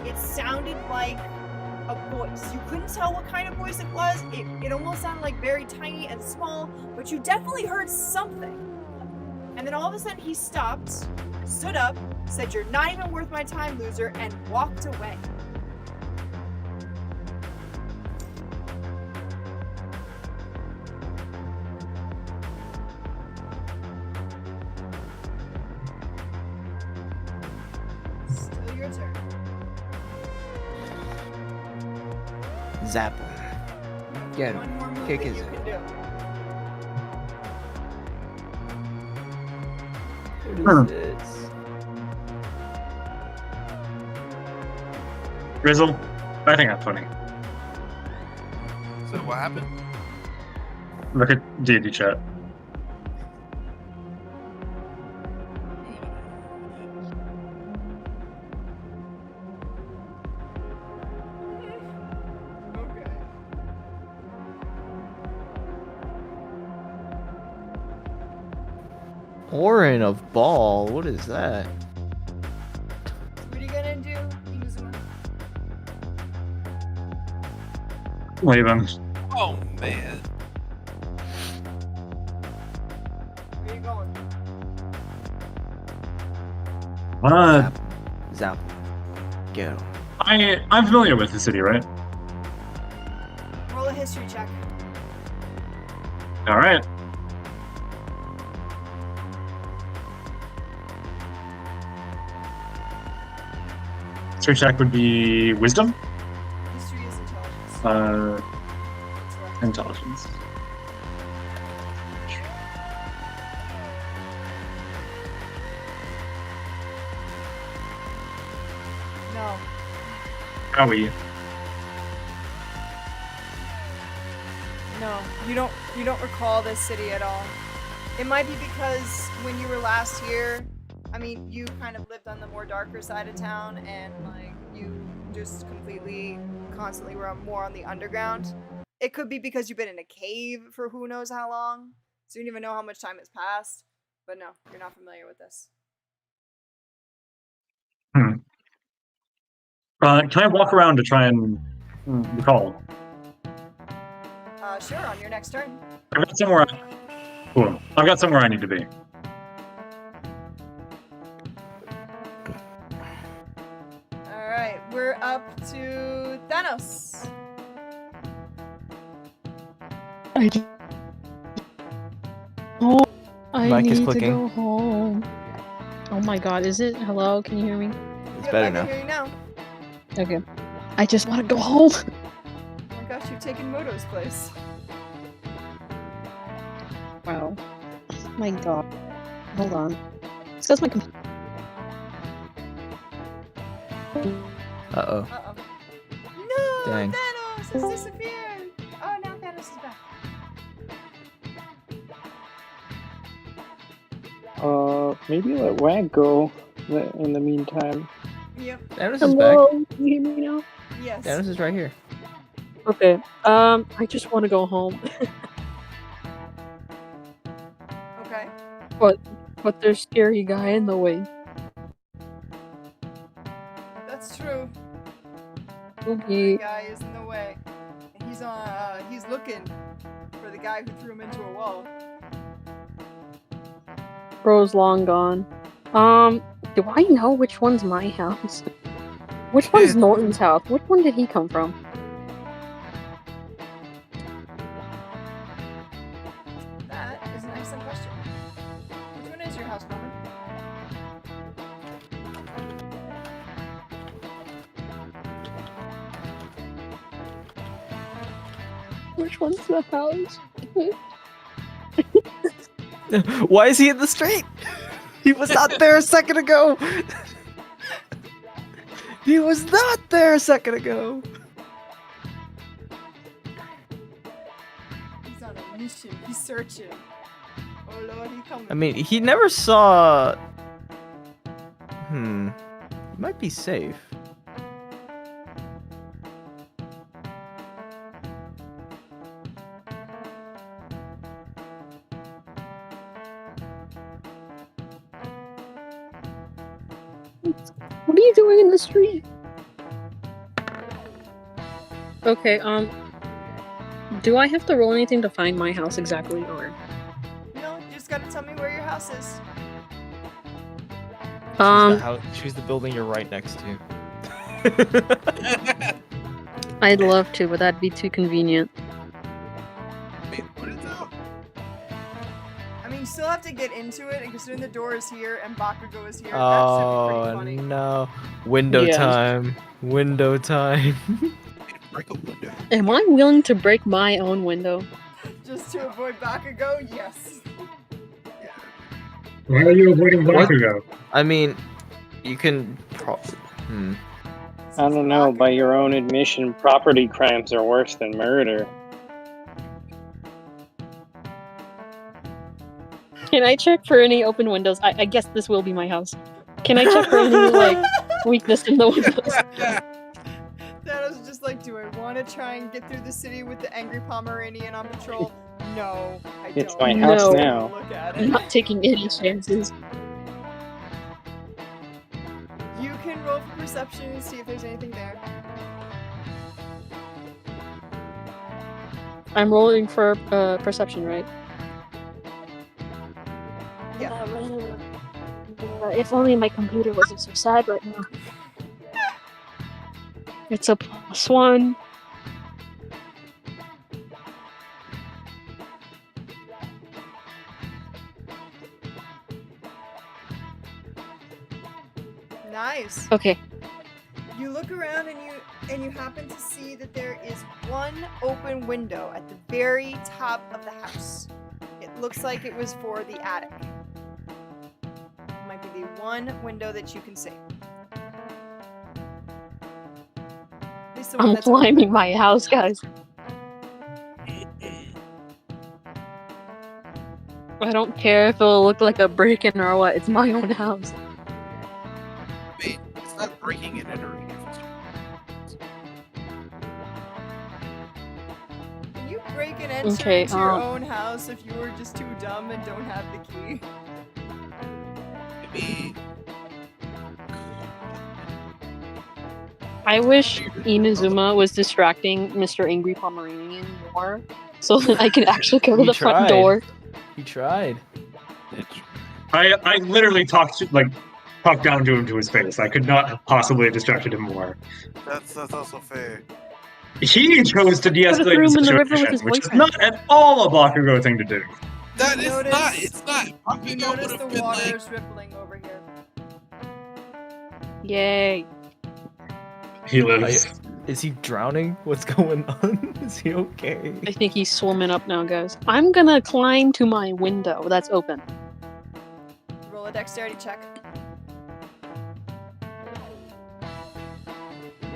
It sounded like a voice. You couldn't tell what kind of voice it was. It almost sounded like very tiny and small, but you definitely heard something. And then all of a sudden he stopped, stood up, said, "You're not even worth my time, loser," and walked away. Still your turn. Zap him. Get him. One more move Kick that his you can do. What is this? Grizzle, I think that's funny. So what happened? Look at D&D chat. Okay. Orin of ball. What is that? What are you gonna do, Inazuma? Leave him. Oh man. wanna. Zap. Go. I'm familiar with the city, right? Roll a history check. All right. History check would be wisdom. History is intelligence. Uh, What's left? intelligence. No. Howie. No, you don't recall this city at all. It might be because when you were last here, I mean, you kind of lived on the more darker side of town, and like you just completely, constantly were more on the underground. It could be because you've been in a cave for who knows how long, so you don't even know how much time has passed. But no, you're not familiar with this. Can I walk around to try and recall? Sure, on your next turn. I've got somewhere. Cool. I've got somewhere I need to be. All right, we're up to Thanos. Oh, I Mic is need to clicking. go home. Oh my god, is it? Hello, can you hear me? It's Yep, better I now. can hear you now. Okay. I just want to go home. Oh my gosh, you've taken Moto's place. Wow. Oh my god. Hold on. It's because my computer. Uh-oh. Uh-oh. No! Dang. Thanos has disappeared! Oh, now Thanos is back. Maybe let Wag go in the meantime. Yep. Thanos is back. Can you hear me now? Yes. Thanos is right here. Okay. I just want to go home, Okay. but there's scary guy in the way. That's true. The Okay. guy is in the way. And he's on, he's looking for the guy who threw him into a wall. Bro's long gone. Do I know which one's my house? Which one's Norton's house? Which one did he come from? That is an excellent question. Which one is your house, Norman? Which one's the house? Why is he in the street? He was not there a second ago. He was not there a second ago. He's on a mission. He's searching. Oh lord, he coming. I mean, he never saw... He might be safe. What are you doing in the street? Okay, do I have to roll anything to find my house exactly, or? No, you just gotta tell me where your house is. Choose the building you're right next to. I'd love to, but that'd be too convenient. Wait, what is that? I mean, you still have to get into it, and considering the door is here and Bakugo is here, that should be Oh pretty funny. no! Window Yeah. time. Window time. Break a window. Am I willing to break my own window? Just to avoid Bakugo, yes. Why are you avoiding What? Bakugo? I mean, you can. I don't know, by your own admission, property crimes are worse than murder. Can I check for any open windows? I guess this will be my house. Can I check for any, like, weakness in the windows? That was just like, do I want to try and get through the city with the angry Pomeranian on patrol? No, I don't. It's my house No. now. Look at I'm it. not taking any chances. You can roll for perception and see if there's anything there. I'm rolling for perception, right? Yeah. If only my computer wasn't so sad right now. It's a +1. Nice. Okay. You look around and you happen to see that there is one open window at the very top of the house. It looks like it was for the attic. It might be the one window that you can see. At least the one I'm that's open. climbing my house, guys. I don't care if it'll look like a break-in or what. It's my own house. Wait, it's not breaking and entering. Can you break and enter Okay, into your own house if you were just too dumb and don't have the key? Maybe. I wish Inazuma was distracting Mr. Angry Pomeranian more, so that I could actually go to He the front tried. door. He tried. I literally talked down to him to his face. I could not have possibly have distracted him more. That's also fair. He chose to de-escalate threw the him in the situation, river with his which is boyfriend. not at all a Bakugo thing to do. That You is notice- not. It's not. You Bakugo notice would the have been like. water's rippling over here. Yay. He lives. Is he drowning? What's going on? Is he okay? I think he's swimming up now, guys. I'm gonna climb to my window that's open. Roll a dexterity check.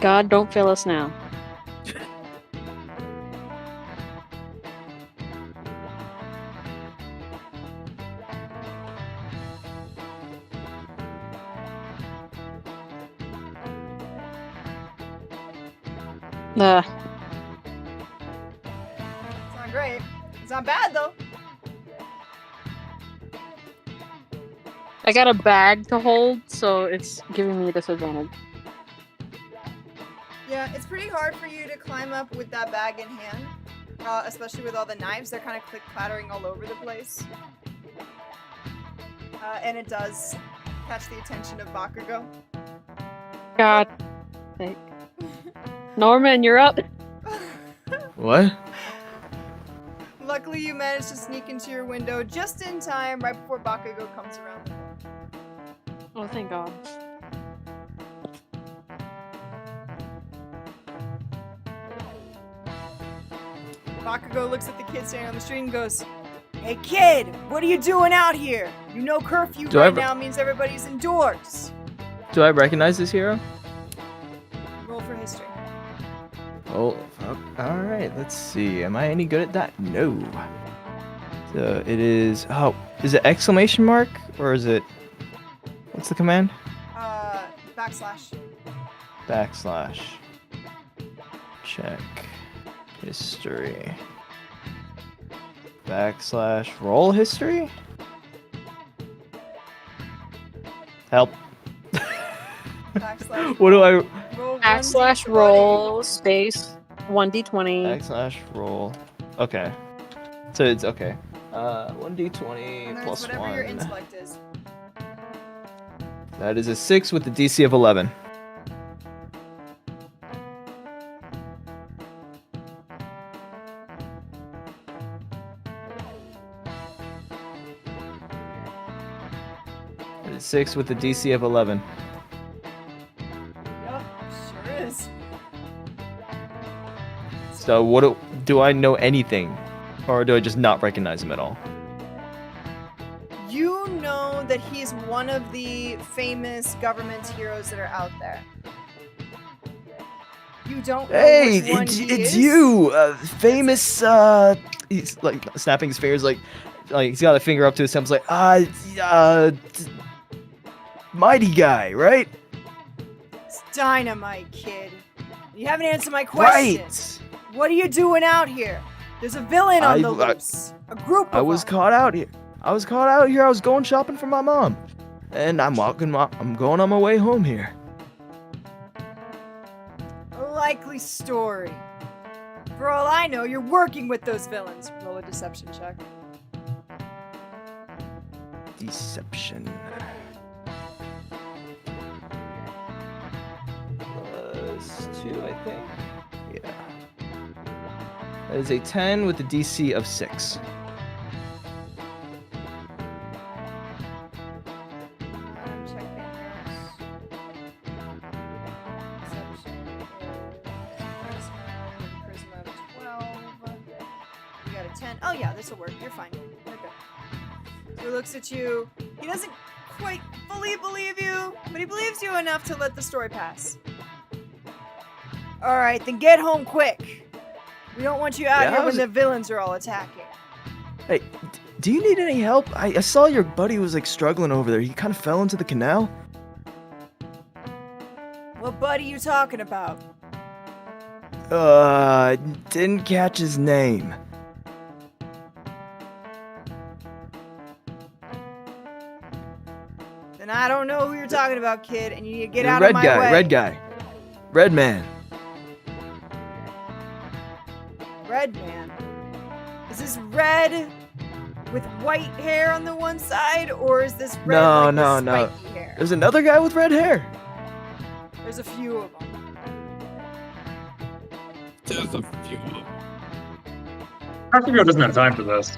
God, don't fail us now. It's not great. It's not bad though. I got a bag to hold, so it's giving me a disadvantage. Yeah, it's pretty hard for you to climb up with that bag in hand, especially with all the knives. They're kind of click-clattering all over the place. And it does catch the attention of Bakugo. God. Sake. Norman, you're up. What? Luckily, you managed to sneak into your window just in time, right before Bakugo comes around the corner. Oh, thank God. Bakugo looks at the kid standing on the street and goes, "Hey kid, what are you doing out here? You know curfew Do I right ever- now means everybody's indoors." Do I recognize this hero? Roll for history. Oh, fuck. All right. Let's see. Am I any good at that? No. So it is. Oh, is it exclamation mark or is it? What's the command? Backslash. Backslash. Check. History. Backslash roll history? Help. What do I? Roll Backslash roll space 1d20. Backslash roll. Okay. So it's okay. 1d20 And plus whatever your 1. intellect is. That is a 6 with the DC of 11. That is 6 with the DC of 11. Yup, sure is. So what do I know anything? Or do I just not recognize him at all? You know that he's one of the famous government heroes that are out there. You don't know Hey, which one it's he is. you! Famous, he's like snapping his fingers like he's got a finger up to his temple, like, mighty guy, right? It's Dynamite, kid. You haven't answered my question. Right! What are you doing out here? There's a villain on the I- loose. A group of I was them. caught out here. I was going shopping for my mom. And I'm going on my way home here. A likely story. For all I know, you're working with those villains. Roll a deception check. Deception. +2, I think. Yeah. That is a 10 with a DC of 6. I'm checking Charisma of 12. You got a 10. Oh yeah, this will work. You're fine. You're good. So he looks at you. He doesn't quite fully believe you, but he believes you enough to let the story pass. Alright, then get home quick. We don't want you out Yeah, here when how's the villains are all attacking. Hey, do you need any help? I saw your buddy was like struggling over there. He kind of fell into the canal. What buddy you talking about? Didn't catch his name. Then I don't know who you're talking about, kid, and you need to get The out red of my guy, way. red guy. Red man. Red man. Is this red with white hair on the one side, or is this red No, like no, the no. spiky hair? There's another guy with red hair. There's a few of them. There's a few of them. Archibald doesn't have time for this.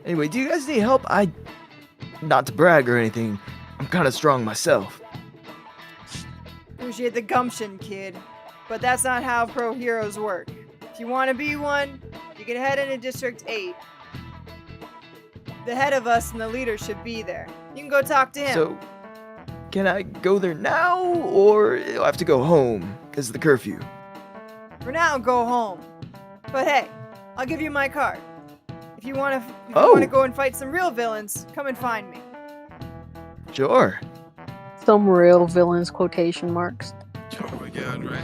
Anyway, do you guys need help? Not to brag or anything, I'm kind of strong myself. Appreciate the gumption, kid. But that's not how pro heroes work. If you want to be one, you can head into District 8. The head of us and the leader should be there. You can go talk to him. So, can I go there now, or do I have to go home because of the curfew? For now, go home. But hey, I'll give you my card. If you want to go and fight some real villains, come and find me. Sure. Some real villains, quotation marks. Oh my god, right?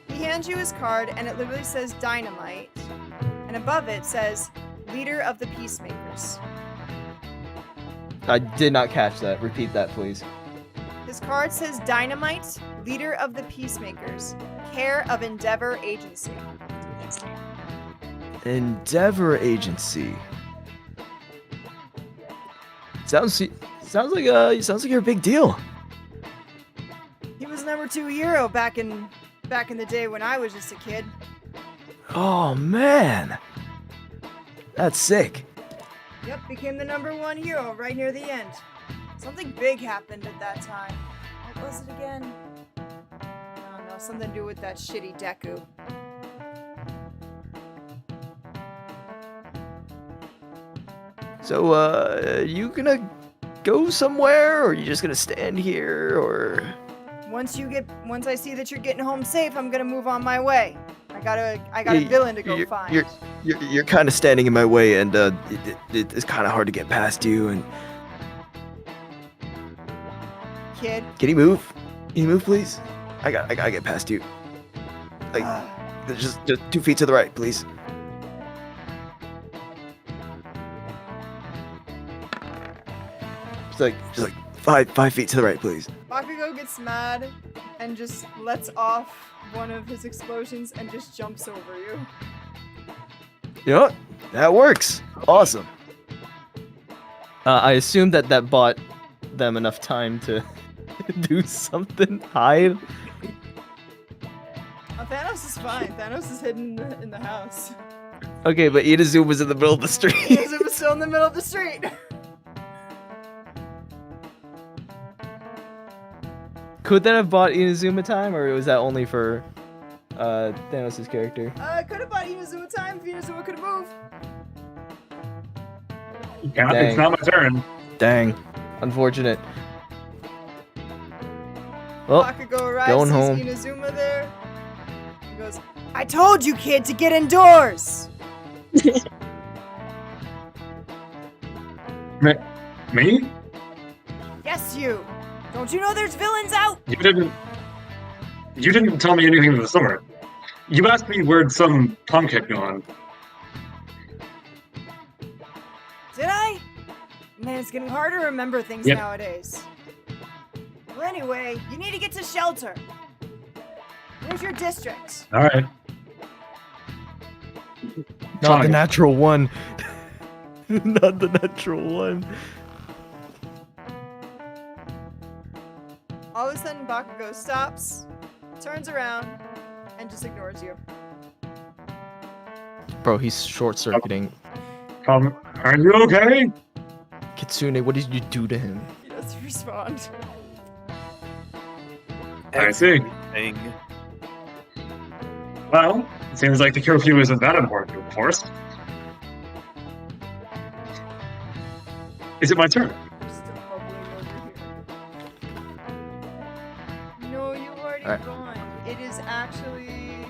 He hands you his card, and it literally says Dynamite, and above it says Leader of the Peacemakers. I did not catch that. Repeat that, please. His card says Dynamite, Leader of the Peacemakers, care of Endeavor Agency. Endeavor Agency. Sounds like you're a big deal. He was #2 hero back in the day when I was just a kid. Oh man, that's sick. Yep, became the #1 hero right near the end. Something big happened at that time. What was it again? I don't know, something to do with that shitty Deku. So, you gonna go somewhere, or you just gonna stand here, or? Once I see that you're getting home safe, I'm gonna move on my way. I got a Yeah, villain to go find. You're kind of standing in my way, and it's kind of hard to get past you. And Kid. can you move? Can you move, please? I gotta get past you. Like, just 2 feet to the right, please. Just like 5 feet to the right, please. Bakugo gets mad and just lets off one of his explosions and just jumps over you. You know what? That works. Awesome. I assume that bought them enough time to do something. Hide. Oh, Thanos is fine. Thanos is hidden in the house. Okay, but Inazu was in the middle of the street. Because it was still in the middle of the street. Could that have bought Inazuma time, or was that only for Thanos' character? Could have bought Inazuma time if Inazuma could have moved. Yeah, Dang. it's not my turn. Dang. Unfortunate. Well, Bakugo arrives, going sees home. Inazuma there. He goes, I told you, kid, to get indoors! Me? Yes, you! Don't you know there's villains out? You didn't tell me anything of the sort. You asked me where'd some punk had gone. Did I? Man, it's getting harder to remember things Yep. nowadays. Well, anyway, you need to get to shelter. Where's your district? Alright. not the Fine. natural one. Not the natural one. All of a sudden, Bakugo stops, turns around, and just ignores you. Bro, he's short-circuiting. Are you okay? Kitsune, what did you do to him? He doesn't respond. I see. Everything. Well, it seems like the curfew isn't that important to enforce. Is it my turn? You're still bubbling over here. No, you've already Alright. gone. It is actually...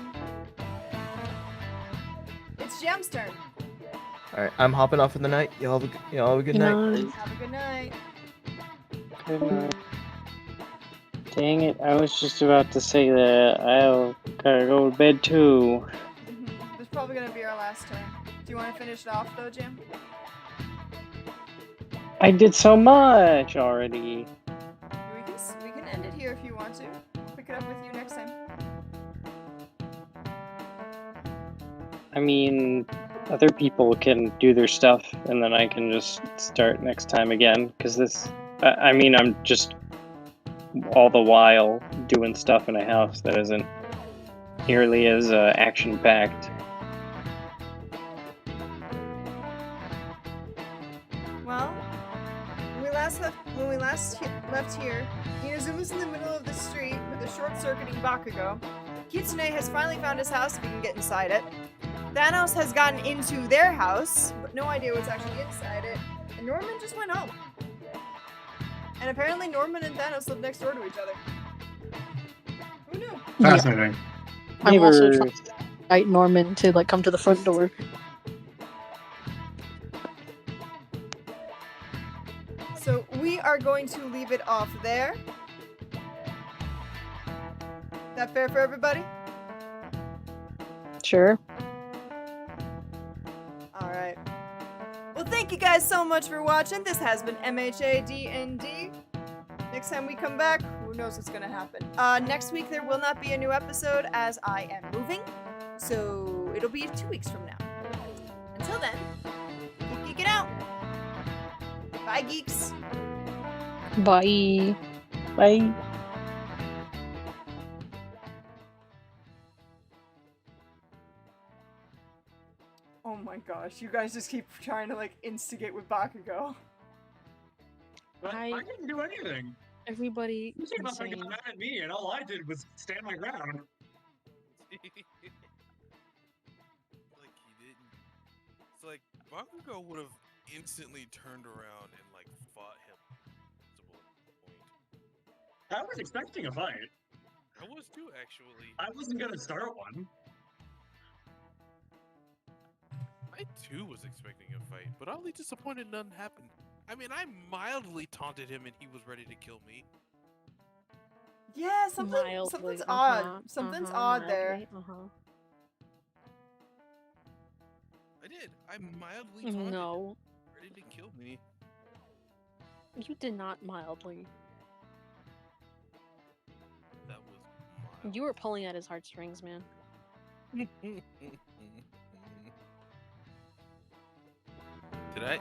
It's Gem's turn. Alright, I'm hopping off for the night. Y'all have a good night. Have a good night. Good night. Dang it, I was just about to say that I gotta go to bed too. This is probably gonna be our last turn. Do you want to finish it off though, Jim? I did so much already. We can end it here if you want to. I'll pick it up with you next time. I mean, other people can do their stuff and then I can just start next time again. Because this, I mean, I'm just all the while doing stuff in a house that isn't nearly as action-packed. Well, when we last left here, Inazuma's in the middle of the street with a short-circuiting Bakugo. Kitsune has finally found his house if he can get inside it. Thanos has gotten into their house, but no idea what's actually inside it. And Norman just went home. And apparently Norman and Thanos live next door to each other. Who knew? Fascinating. I'm also Neighbors. trying to invite Norman to like come to the front door. So we are going to leave it off there. That fair for everybody? Sure. Alright. Well, thank you guys so much for watching. This has been MHA DND. Next time we come back, who knows what's gonna happen. Next week there will not be a new episode as I am moving. So it'll be 2 weeks from now. Until then, keep geeking out. Bye, geeks. Bye. Bye. Oh my gosh, you guys just keep trying to like instigate with Bakugo. But I- I didn't do anything. Everybody You came can up and say got mad at me, and all I did was stand my ground. Like he didn't. It's like Bakugo would have instantly turned around and like fought him. I was expecting a fight. I was too, actually. I wasn't gonna start one. I too was expecting a fight, but oddly disappointed none happened. I mean, I mildly taunted him and he was ready to kill me. Yeah, something's mildly, odd. Something's odd there. mildly, I did. I mildly taunted him, No, ready to kill me. you did not mildly. That was mild. You were pulling at his heartstrings, man. Did I?